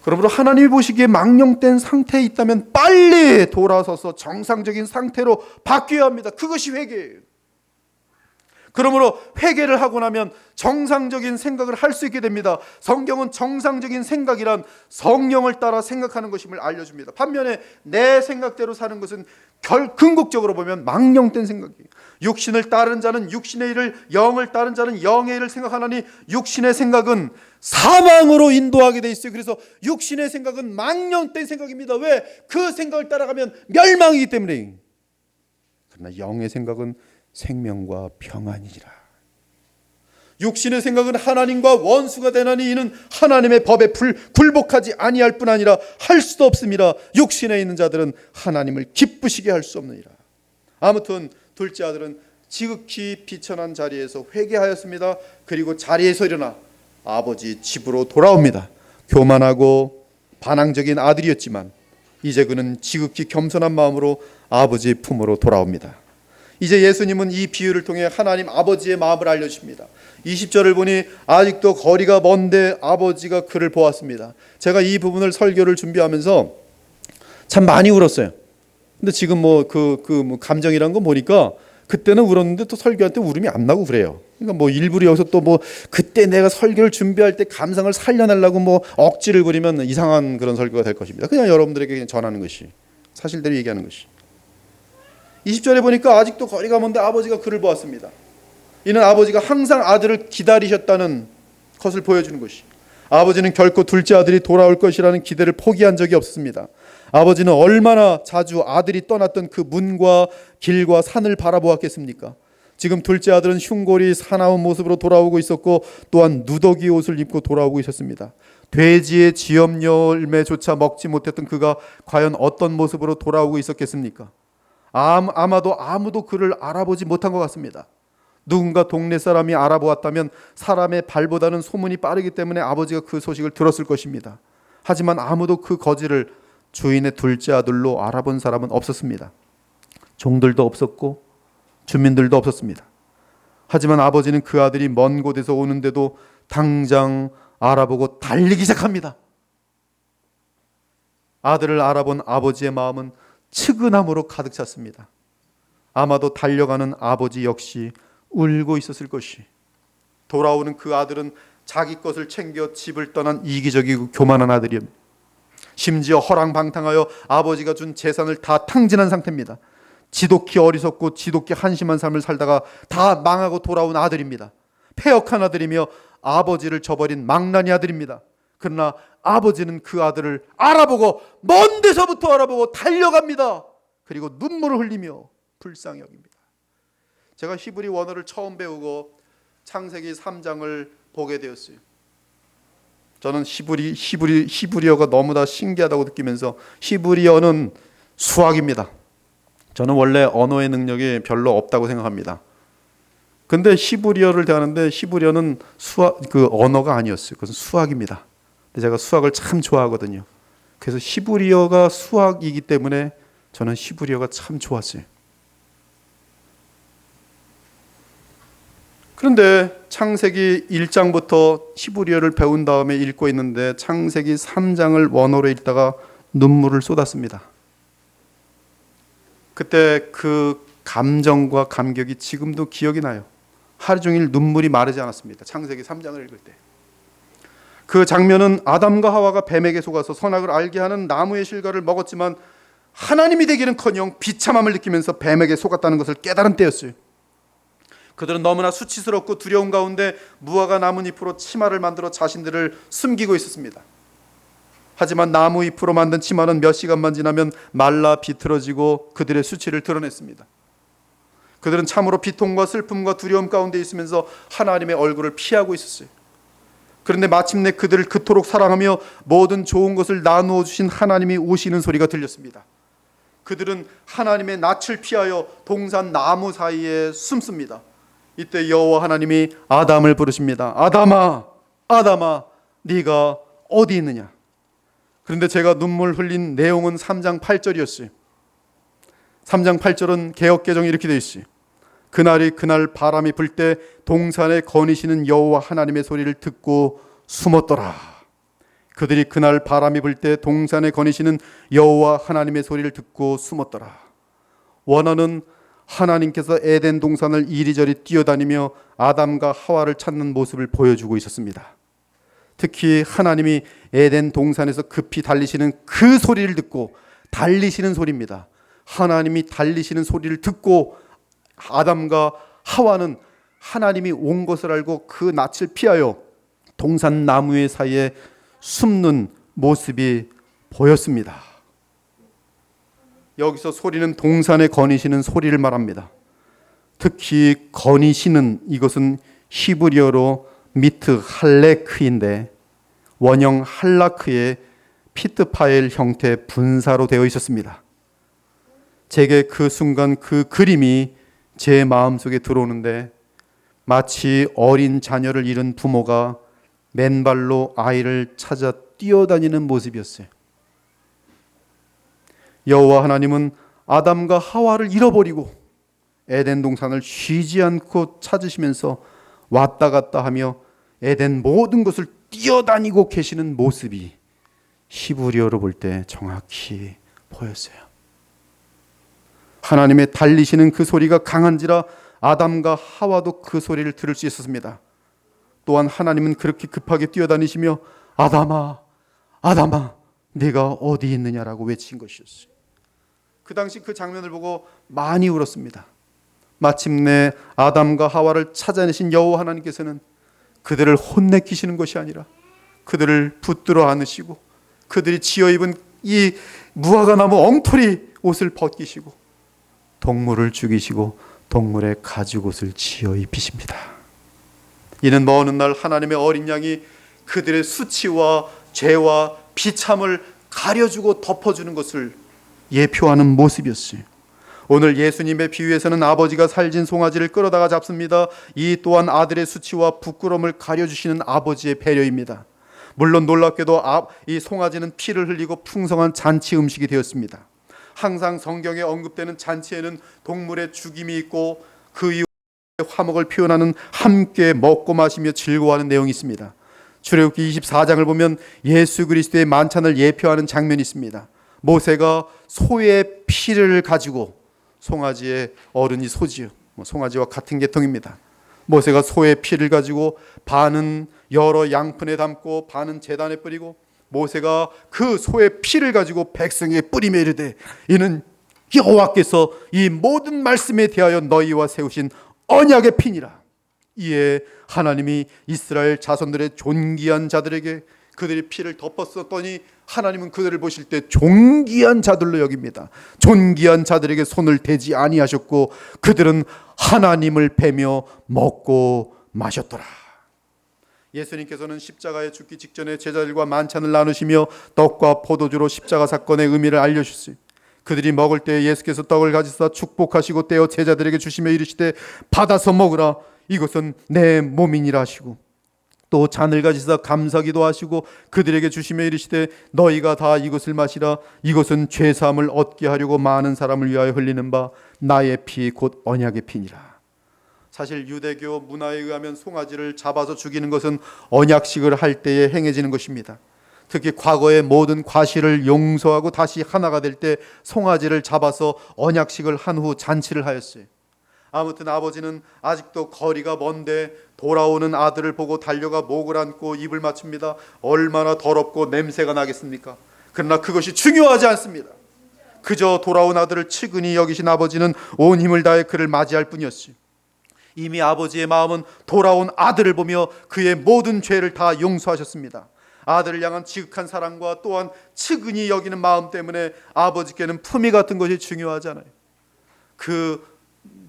그러므로 하나님이 보시기에 망령된 상태에 있다면 빨리 돌아서서 정상적인 상태로 바뀌어야 합니다. 그것이 회개예요. 그러므로 회개를 하고 나면 정상적인 생각을 할 수 있게 됩니다. 성경은 정상적인 생각이란 성령을 따라 생각하는 것임을 알려줍니다. 반면에 내 생각대로 사는 것은 궁극적으로 보면 망령된 생각이에요. 육신을 따른 자는 육신의 일을, 영을 따른 자는 영의 일을 생각하나니 육신의 생각은 사망으로 인도하게 돼 있어요. 그래서 육신의 생각은 망령된 생각입니다. 왜? 그 생각을 따라가면 멸망이기 때문에. 그러나 영의 생각은 생명과 평안이니라. 육신의 생각은 하나님과 원수가 되나니 이는 하나님의 법에 굴복하지 아니할 뿐 아니라 할 수도 없음이라. 육신에 있는 자들은 하나님을 기쁘시게 할 수 없느니라. 아무튼 둘째 아들은 지극히 비천한 자리에서 회개하였습니다. 그리고 자리에서 일어나 아버지 집으로 돌아옵니다. 교만하고 반항적인 아들이었지만 이제 그는 지극히 겸손한 마음으로 아버지 품으로 돌아옵니다. 이제 예수님은 이 비유를 통해 하나님 아버지의 마음을 알려주십니다. 20절을 보니 아직도 거리가 먼데 아버지가 그를 보았습니다. 제가 이 부분을 설교를 준비하면서 참 많이 울었어요. 근데 지금 뭐 감정이란 거 보니까 그때는 울었는데 또 설교할 때 울음이 안 나고 그래요. 그러니까 뭐 일부러 여기서 또 뭐 그때 내가 설교를 준비할 때 감상을 살려내려고 뭐 억지를 부리면 이상한 그런 설교가 될 것입니다. 그냥 여러분들에게 그냥 전하는 것이, 사실대로 얘기하는 것이. 20절에 보니까 아직도 거리가 먼데 아버지가 그를 보았습니다. 이는 아버지가 항상 아들을 기다리셨다는 것을 보여주는 것이, 아버지는 결코 둘째 아들이 돌아올 것이라는 기대를 포기한 적이 없습니다. 아버지는 얼마나 자주 아들이 떠났던 그 문과 길과 산을 바라보았겠습니까? 지금 둘째 아들은 흉골이 사나운 모습으로 돌아오고 있었고, 또한 누더기 옷을 입고 돌아오고 있었습니다. 돼지의 지엽 열매조차 먹지 못했던 그가 과연 어떤 모습으로 돌아오고 있었겠습니까? 아마도 아무도 그를 알아보지 못한 것 같습니다. 누군가 동네 사람이 알아보았다면 사람의 발보다는 소문이 빠르기 때문에 아버지가 그 소식을 들었을 것입니다. 하지만 아무도 그 거지를 주인의 둘째 아들로 알아본 사람은 없었습니다. 종들도 없었고 주민들도 없었습니다. 하지만 아버지는 그 아들이 먼 곳에서 오는데도 당장 알아보고 달리기 시작합니다. 아들을 알아본 아버지의 마음은 측은함으로 가득 찼습니다. 아마도 달려가는 아버지 역시 울고 있었을 것이. 돌아오는 그 아들은 자기 것을 챙겨 집을 떠난 이기적이고 교만한 아들이었습니다. 심지어 허랑방탕하여 아버지가 준 재산을 다 탕진한 상태입니다. 지독히 어리석고 지독히 한심한 삶을 살다가 다 망하고 돌아온 아들입니다. 패역한 아들이며 아버지를 저버린 망나니 아들입니다. 그러나 아버지는 그 아들을 알아보고, 먼 데서부터 알아보고 달려갑니다. 그리고 눈물을 흘리며 불쌍히 여깁니다. 제가 히브리 원어를 처음 배우고 창세기 3장을 보게 되었어요. 저는 히브리어가 너무나 신기하다고 느끼면서, 히브리어는 수학입니다. 저는 원래 언어의 능력이 별로 없다고 생각합니다. 근데 히브리어를 대하는데 히브리어는 언어가 아니었어요. 그것은 수학입니다. 근데 제가 수학을 참 좋아하거든요. 그래서 히브리어가 수학이기 때문에 저는 히브리어가 참 좋았어요. 그런데 창세기 1장부터 히브리어를 배운 다음에 읽고 있는데 창세기 3장을 원어로 읽다가 눈물을 쏟았습니다. 그때 그 감정과 감격이 지금도 기억이 나요. 하루 종일 눈물이 마르지 않았습니다. 창세기 3장을 읽을 때. 그 장면은 아담과 하와가 뱀에게 속아서 선악을 알게 하는 나무의 실과를 먹었지만 하나님이 되기는커녕 비참함을 느끼면서 뱀에게 속았다는 것을 깨달은 때였어요. 그들은 너무나 수치스럽고 두려운 가운데 무화과 나뭇잎으로 치마를 만들어 자신들을 숨기고 있었습니다. 하지만 나무잎으로 만든 치마는 몇 시간만 지나면 말라 비틀어지고 그들의 수치를 드러냈습니다. 그들은 참으로 비통과 슬픔과 두려움 가운데 있으면서 하나님의 얼굴을 피하고 있었어요. 그런데 마침내 그들을 그토록 사랑하며 모든 좋은 것을 나누어 주신 하나님이 오시는 소리가 들렸습니다. 그들은 하나님의 낯을 피하여 동산 나무 사이에 숨습니다. 이때 여호와 하나님이 아담을 부르십니다. 아담아, 아담아, 네가 어디 있느냐? 그런데 제가 눈물 흘린 내용은 3장 8절이었어요. 3장 8절은 개역개정이 이렇게 되어 있어요. 그날이 그날 바람이 불 때 동산에 거니시는 여호와 하나님의 소리를 듣고 숨었더라. 그들이 그날 바람이 불 때 동산에 거니시는 여호와 하나님의 소리를 듣고 숨었더라. 원어는 하나님께서 에덴 동산을 이리저리 뛰어다니며 아담과 하와를 찾는 모습을 보여주고 있었습니다. 특히 하나님이 에덴 동산에서 급히 달리시는 그 소리를 듣고, 달리시는 소리입니다. 하나님이 달리시는 소리를 듣고 아담과 하와는 하나님이 온 것을 알고 그 낯을 피하여 동산 나무의 사이에 숨는 모습이 보였습니다. 여기서 소리는 동산에 거니시는 소리를 말합니다. 특히 거니시는, 이것은 히브리어로 미트 할레크인데 원형 할라크의 피트파엘 형태 분사로 되어 있었습니다. 제게 그 순간 그 그림이 제 마음속에 들어오는데 마치 어린 자녀를 잃은 부모가 맨발로 아이를 찾아 뛰어다니는 모습이었어요. 여호와 하나님은 아담과 하와를 잃어버리고 에덴 동산을 쉬지 않고 찾으시면서 왔다 갔다 하며 에덴 모든 것을 뛰어다니고 계시는 모습이 히브리어로 볼 때 정확히 보였어요. 하나님의 달리시는 그 소리가 강한지라 아담과 하와도 그 소리를 들을 수 있었습니다. 또한 하나님은 그렇게 급하게 뛰어다니시며 아담아, 아담아, 네가 어디 있느냐라고 외친 것이었어요. 그 당시 그 장면을 보고 많이 울었습니다. 마침내 아담과 하와를 찾아내신 여호와 하나님께서는 그들을 혼내키시는 것이 아니라 그들을 붙들어 안으시고 그들이 지어 입은 이 무화과 나무 엉터리 옷을 벗기시고 동물을 죽이시고 동물의 가죽옷을 지어 입히십니다. 이는 먼 훗날 하나님의 어린 양이 그들의 수치와 죄와 비참을 가려주고 덮어주는 것을 예표하는 모습이었어요. 오늘 예수님의 비유에서는 아버지가 살진 송아지를 끌어다가 잡습니다. 이 또한 아들의 수치와 부끄러움을 가려주시는 아버지의 배려입니다. 물론 놀랍게도 이 송아지는 피를 흘리고 풍성한 잔치 음식이 되었습니다. 항상 성경에 언급되는 잔치에는 동물의 죽임이 있고 그 이후에 화목을 표현하는 함께 먹고 마시며 즐거워하는 내용이 있습니다. 출애굽기 24장을 보면 예수 그리스도의 만찬을 예표하는 장면이 있습니다. 모세가 소의 피를 가지고, 송아지의 어른이 소지요, 송아지와 같은 계통입니다. 모세가 소의 피를 가지고 반은 여러 양푼에 담고 반은 제단에 뿌리고, 모세가 그 소의 피를 가지고 백성에게 뿌리며 이르되 이는 여호와께서 이 모든 말씀에 대하여 너희와 세우신 언약의 피니라. 이에 하나님이 이스라엘 자손들의 존귀한 자들에게 그들이 피를 덮었었더니 하나님은 그들을 보실 때 존귀한 자들로 여깁니다. 존귀한 자들에게 손을 대지 아니하셨고 그들은 하나님을 뵈며 먹고 마셨더라. 예수님께서는 십자가에 죽기 직전에 제자들과 만찬을 나누시며 떡과 포도주로 십자가 사건의 의미를 알려주셨어요. 그들이 먹을 때 예수께서 떡을 가지사 축복하시고 떼어 제자들에게 주시며 이르시되 받아서 먹으라, 이것은 내 몸이니라 하시고, 또 잔을 가지사 감사기도 하시고 그들에게 주시며 이르시되 너희가 다 이것을 마시라, 이것은 죄사함을 얻게 하려고 많은 사람을 위하여 흘리는 바 나의 피 곧 언약의 피니라. 사실 유대교 문화에 의하면 송아지를 잡아서 죽이는 것은 언약식을 할 때에 행해지는 것입니다. 특히 과거의 모든 과실을 용서하고 다시 하나가 될 때 송아지를 잡아서 언약식을 한 후 잔치를 하였어요. 아무튼 아버지는 아직도 거리가 먼데 돌아오는 아들을 보고 달려가 목을 안고 입을 맞춥니다. 얼마나 더럽고 냄새가 나겠습니까? 그러나 그것이 중요하지 않습니다. 그저 돌아온 아들을 측은히 여기신 아버지는 온 힘을 다해 그를 맞이할 뿐이었어요. 이미 아버지의 마음은 돌아온 아들을 보며 그의 모든 죄를 다 용서하셨습니다. 아들을 향한 지극한 사랑과 또한 측은히 여기는 마음 때문에 아버지께는 품위 같은 것이 중요하지 않아요.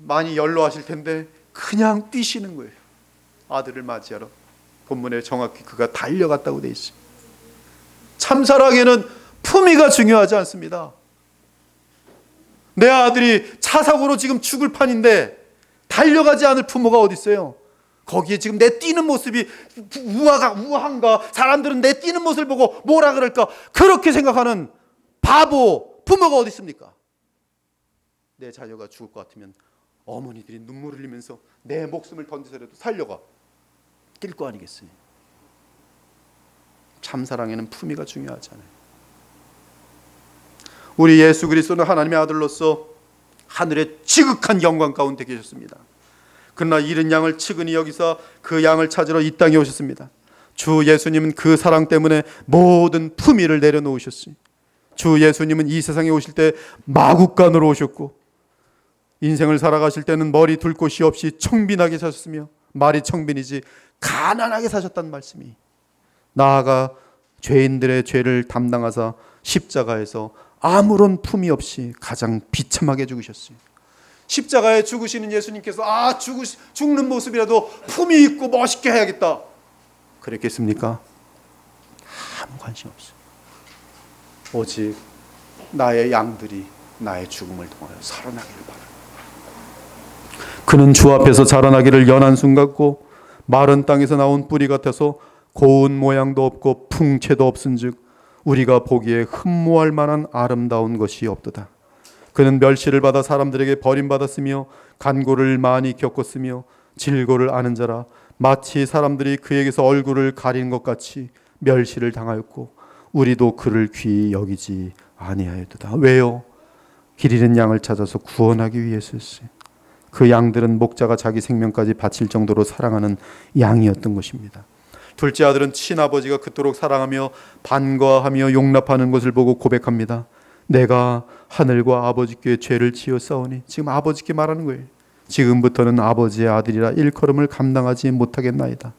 많이 연로하실 텐데 그냥 뛰시는 거예요. 아들을 맞이하러. 본문에 정확히 그가 달려갔다고 돼 있어요. 참사랑에는 품위가 중요하지 않습니다. 내 아들이 차 사고로 지금 죽을 판인데 달려가지 않을 부모가 어디 있어요? 거기에 지금 내 뛰는 모습이 우아한가? 사람들은 내 뛰는 모습을 보고 뭐라 그럴까? 그렇게 생각하는 바보 부모가 어디 있습니까? 내 자녀가 죽을 것 같으면 어머니들이 눈물을 흘리면서 내 목숨을 던져서라도 살려가 뛸 거 아니겠어요? 참사랑에는 품위가 중요하잖아요. 우리 예수 그리스도는 하나님의 아들로서 하늘의 지극한 영광 가운데 계셨습니다. 그러나 잃은 양을 측은히 여기서 그 양을 찾으러 이 땅에 오셨습니다. 주 예수님은 그 사랑 때문에 모든 품위를 내려놓으셨어요. 주 예수님은 이 세상에 오실 때 마국간으로 오셨고 인생을 살아가실 때는 머리 둘 곳이 없이 청빈하게 사셨으며, 말이 청빈이지 가난하게 사셨다는 말씀이, 나아가 죄인들의 죄를 담당하사 십자가에서 아무런 품위 없이 가장 비참하게 죽으셨어요. 십자가에 죽으시는 예수님께서 죽는 모습이라도 품위 있고 멋있게 해야겠다 그랬겠습니까? 아무 관심 없어요. 오직 나의 양들이 나의 죽음을 통하여 살아나기를 바랍니다. 그는 주 앞에서 자라나기를 연한 순 같고 마른 땅에서 나온 뿌리 같아서 고운 모양도 없고 풍채도 없은즉 우리가 보기에 흠모할 만한 아름다운 것이 없도다. 그는 멸시를 받아 사람들에게 버림받았으며 간고를 많이 겪었으며 질고를 아는 자라 마치 사람들이 그에게서 얼굴을 가리는 것 같이 멸시를 당하였고 우리도 그를 귀히 여기지 아니하였도다. 왜요? 길 잃은 양을 찾아서 구원하기 위해서였어요. 그 양들은 목자가 자기 생명까지 바칠 정도로 사랑하는 양이었던 것입니다. 둘째 아들은 친아버지가 그토록 사랑하며 반가워하며 용납하는 것을 보고 고백합니다. 내가 하늘과 아버지께 죄를 지었사오니, 지금 아버지께 말하는 거예요. 지금부터는 아버지의 아들이라 일컬음을 감당하지 못하겠나이다.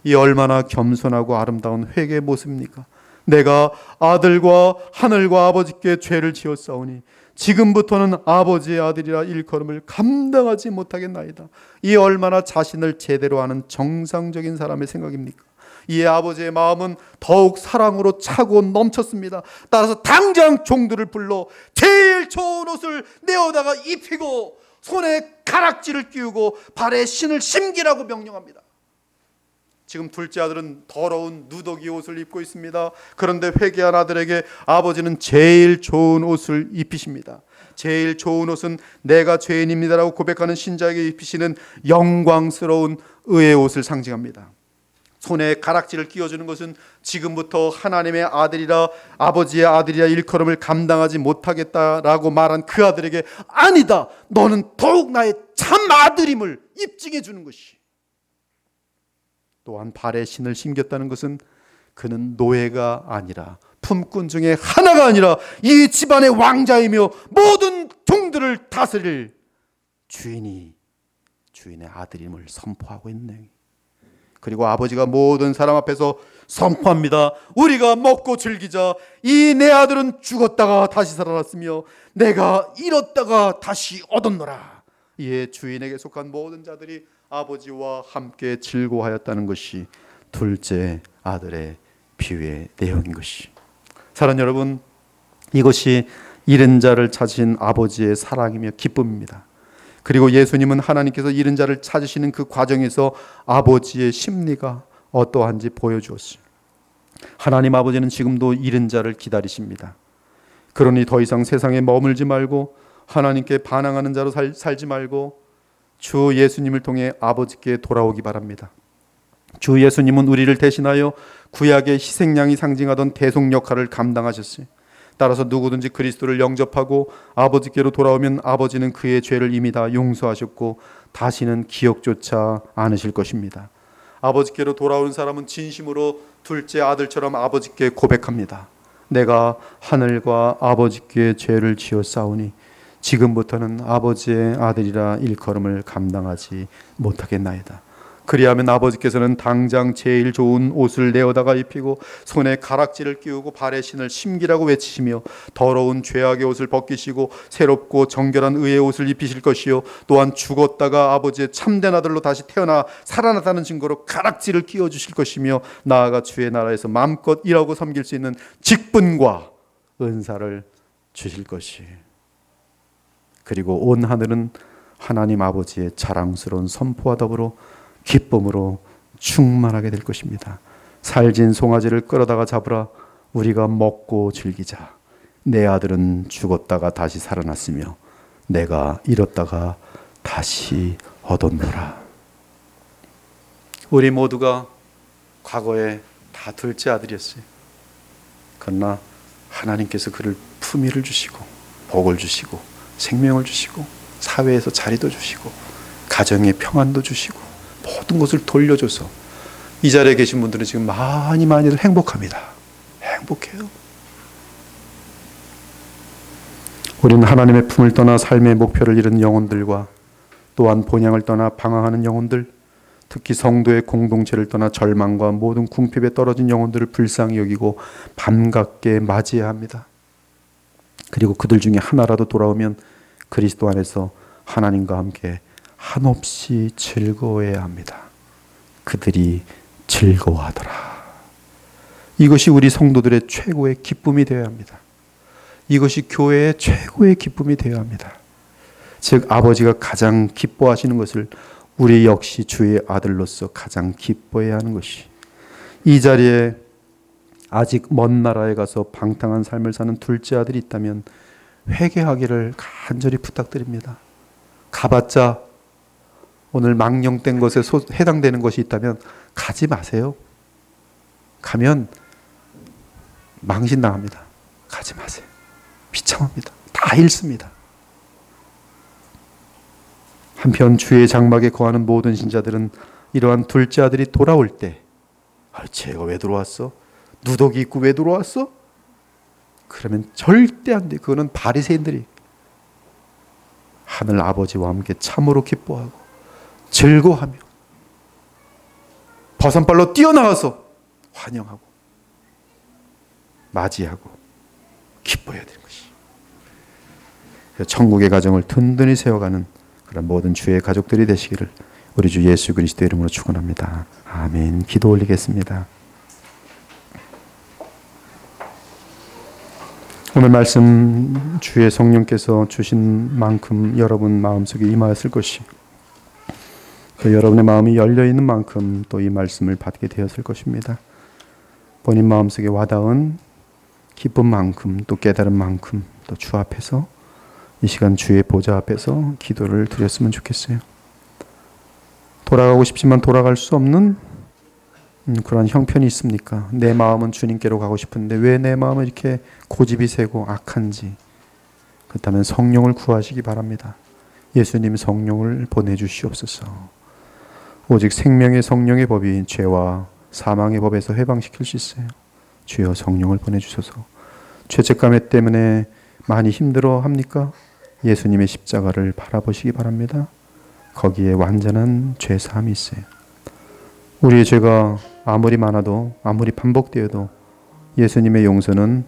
이 얼마나 겸손하고 아름다운 회개의 모습입니까? 내가 아들과 하늘과 아버지께 죄를 지었사오니 지금부터는 아버지의 아들이라 일컬음을 감당하지 못하겠나이다. 이 얼마나 자신을 제대로 아는 정상적인 사람의 생각입니까? 이에 아버지의 마음은 더욱 사랑으로 차고 넘쳤습니다. 따라서 당장 종들을 불러 제일 좋은 옷을 내어다가 입히고 손에 가락지를 끼우고 발에 신을 심기라고 명령합니다. 지금 둘째 아들은 더러운 누더기 옷을 입고 있습니다. 그런데 회개한 아들에게 아버지는 제일 좋은 옷을 입히십니다. 제일 좋은 옷은 내가 죄인입니다라고 고백하는 신자에게 입히시는 영광스러운 의의 옷을 상징합니다. 손에 가락지를 끼워주는 것은 지금부터 하나님의 아들이라 아버지의 아들이라 일컬음을 감당하지 못하겠다라고 말한 그 아들에게 아니다, 너는 더욱 나의 참 아들임을 입증해 주는 것이. 또한 발에 신을 신겼다는 것은 그는 노예가 아니라 품꾼 중에 하나가 아니라 이 집안의 왕자이며 모든 종들을 다스릴 주인의 아들임을 선포하고 있네. 그리고 아버지가 모든 사람 앞에서 선포합니다. 우리가 먹고 즐기자. 이 내 아들은 죽었다가 다시 살아났으며 내가 잃었다가 다시 얻었노라. 이에 주인에게 속한 모든 자들이 아버지와 함께 즐거워하였다는 것이 둘째 아들의 비유의 내용인 것이. 사랑하는 여러분, 이것이 잃은 자를 찾으신 아버지의 사랑이며 기쁨입니다. 그리고 예수님은 하나님께서 잃은 자를 찾으시는 그 과정에서 아버지의 심리가 어떠한지 보여주었어요. 하나님 아버지는 지금도 잃은 자를 기다리십니다. 그러니 더 이상 세상에 머물지 말고 하나님께 반항하는 자로 살지 말고 주 예수님을 통해 아버지께 돌아오기 바랍니다. 주 예수님은 우리를 대신하여 구약의 희생양이 상징하던 대속 역할을 감당하셨어요. 따라서 누구든지 그리스도를 영접하고 아버지께로 돌아오면 아버지는 그의 죄를 이미 다 용서하셨고 다시는 기억조차 않으실 것입니다. 아버지께로 돌아온 사람은 진심으로 둘째 아들처럼 아버지께 고백합니다. 내가 하늘과 아버지께 죄를 지었사오니 지금부터는 아버지의 아들이라 일컬음을 감당하지 못하겠나이다. 그리하면 아버지께서는 당장 제일 좋은 옷을 내어다가 입히고 손에 가락지를 끼우고 발에 신을 심기라고 외치시며 더러운 죄악의 옷을 벗기시고 새롭고 정결한 의의 옷을 입히실 것이요 또한 죽었다가 아버지의 참된 아들로 다시 태어나 살아났다는 증거로 가락지를 끼워주실 것이며 나아가 주의 나라에서 마음껏 일하고 섬길 수 있는 직분과 은사를 주실 것이. 그리고 온 하늘은 하나님 아버지의 자랑스러운 선포와 더불어 기쁨으로 충만하게 될 것입니다. 살진 송아지를 끌어다가 잡으라. 우리가 먹고 즐기자. 내 아들은 죽었다가 다시 살아났으며 내가 잃었다가 다시 얻었노라. 우리 모두가 과거에 다 둘째 아들이었어요. 그러나 하나님께서 그를 품위를 주시고 복을 주시고 생명을 주시고 사회에서 자리도 주시고 가정의 평안도 주시고 모든 것을 돌려줘서 이 자리에 계신 분들은 지금 많이들 행복합니다. 행복해요. 우리는 하나님의 품을 떠나 삶의 목표를 잃은 영혼들과 또한 본향을 떠나 방황하는 영혼들, 특히 성도의 공동체를 떠나 절망과 모든 궁핍에 떨어진 영혼들을 불쌍히 여기고 반갑게 맞이해야 합니다. 그리고 그들 중에 하나라도 돌아오면 그리스도 안에서 하나님과 함께 한없이 즐거워해야 합니다. 그들이 즐거워하더라. 이것이 우리 성도들의 최고의 기쁨이 되어야 합니다. 이것이 교회의 최고의 기쁨이 되어야 합니다. 즉 아버지가 가장 기뻐하시는 것을 우리 역시 주의 아들로서 가장 기뻐해야 하는 것이. 이 자리에 아직 먼 나라에 가서 방탕한 삶을 사는 둘째 아들이 있다면 회개하기를 간절히 부탁드립니다. 가봤자 오늘 망령된 것에 해당되는 것이 있다면 가지 마세요. 가면 망신당합니다. 가지 마세요. 비참합니다. 다 잃습니다. 한편 주의 장막에 거하는 모든 신자들은 이러한 둘째 아들이 돌아올 때 쟤가 왜 들어왔어? 누더기 입고 왜 들어왔어? 그러면 절대 안 돼. 그거는 바리새인들이 하늘 아버지와 함께 참으로 기뻐하고 즐거워하며 버선발로 뛰어나와서 환영하고 맞이하고 기뻐해야 되는 것이. 천국의 가정을 든든히 세워가는 그런 모든 주의 가족들이 되시기를 우리 주 예수 그리스도 이름으로 축원합니다. 아멘. 기도 올리겠습니다. 오늘 말씀 주의 성령께서 주신 만큼 여러분 마음속에 임하였을 것이, 또 여러분의 마음이 열려있는 만큼 또 이 말씀을 받게 되었을 것입니다. 본인 마음속에 와닿은 기쁜 만큼, 또 깨달은 만큼, 또 주 앞에서 이 시간 주의 보좌 앞에서 기도를 드렸으면 좋겠어요. 돌아가고 싶지만 돌아갈 수 없는 그런 형편이 있습니까? 내 마음은 주님께로 가고 싶은데 왜 내 마음은 이렇게 고집이 세고 악한지, 그렇다면 성령을 구하시기 바랍니다. 예수님 성령을 보내주시옵소서. 오직 생명의 성령의 법이 죄와 사망의 법에서 해방시킬 수 있어요. 주여 성령을 보내주소서. 죄책감 때문에 많이 힘들어 합니까? 예수님의 십자가를 바라보시기 바랍니다. 거기에 완전한 죄사함이 있어요. 우리의 죄가 아무리 많아도, 아무리 반복되어도 예수님의 용서는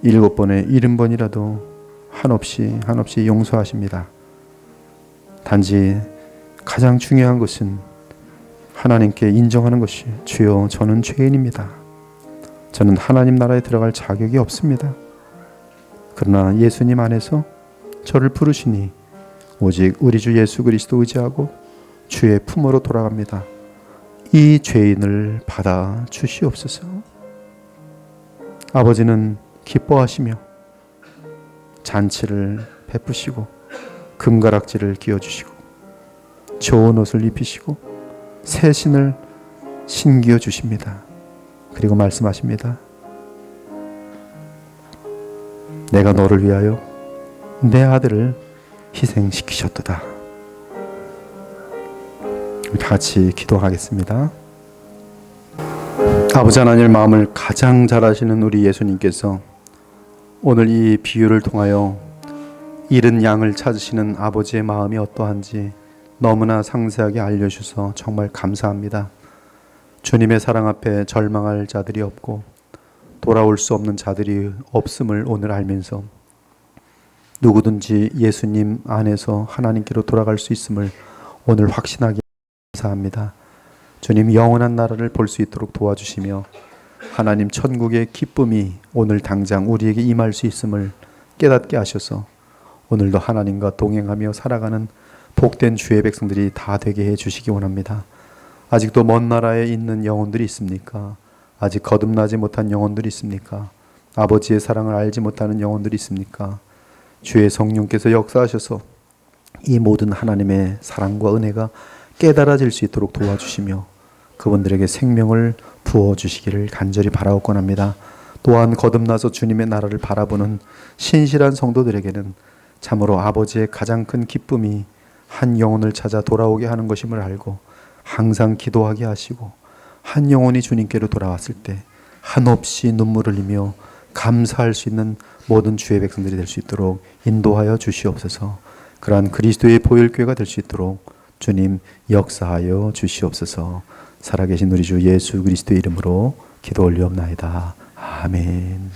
7번에 70번이라도 한없이 용서하십니다. 단지 가장 중요한 것은 하나님께 인정하는 것이, 주여 저는 죄인입니다. 저는 하나님 나라에 들어갈 자격이 없습니다. 그러나 예수님 안에서 저를 부르시니 오직 우리 주 예수 그리스도 의지하고 주의 품으로 돌아갑니다. 이 죄인을 받아 주시옵소서. 아버지는 기뻐하시며 잔치를 베푸시고 금가락지를 끼워주시고 좋은 옷을 입히시고 새 신을 신기어 주십니다. 그리고 말씀하십니다. 내가 너를 위하여 내 아들을 희생시키셨도다. 다 같이 기도하겠습니다. 아버지 하나님의 마음을 가장 잘 아시는 우리 예수님께서 오늘 이 비유를 통하여 잃은 양을 찾으시는 아버지의 마음이 어떠한지 너무나 상세하게 알려주셔서 정말 감사합니다. 주님의 사랑 앞에 절망할 자들이 없고 돌아올 수 없는 자들이 없음을 오늘 알면서 누구든지 예수님 안에서 하나님께로 돌아갈 수 있음을 오늘 확신하게 감사합니다. 주님 영원한 나라를 볼 수 있도록 도와주시며 하나님 천국의 기쁨이 오늘 당장 우리에게 임할 수 있음을 깨닫게 하셔서 오늘도 하나님과 동행하며 살아가는 복된 주의 백성들이 다 되게 해주시기 원합니다. 아직도 먼 나라에 있는 영혼들이 있습니까? 아직 거듭나지 못한 영혼들이 있습니까? 아버지의 사랑을 알지 못하는 영혼들이 있습니까? 주의 성령께서 역사하셔서 이 모든 하나님의 사랑과 은혜가 깨달아질 수 있도록 도와주시며 그분들에게 생명을 부어주시기를 간절히 바라옵곤 합니다. 또한 거듭나서 주님의 나라를 바라보는 신실한 성도들에게는 참으로 아버지의 가장 큰 기쁨이 한 영혼을 찾아 돌아오게 하는 것임을 알고 항상 기도하게 하시고 한 영혼이 주님께로 돌아왔을 때 한없이 눈물을 흘리며 감사할 수 있는 모든 주의 백성들이 될 수 있도록 인도하여 주시옵소서. 그러한 그리스도의 보혈교회가 될 수 있도록 주님 역사하여 주시옵소서. 살아계신 우리 주 예수 그리스도의 이름으로 기도 올리옵나이다. 아멘.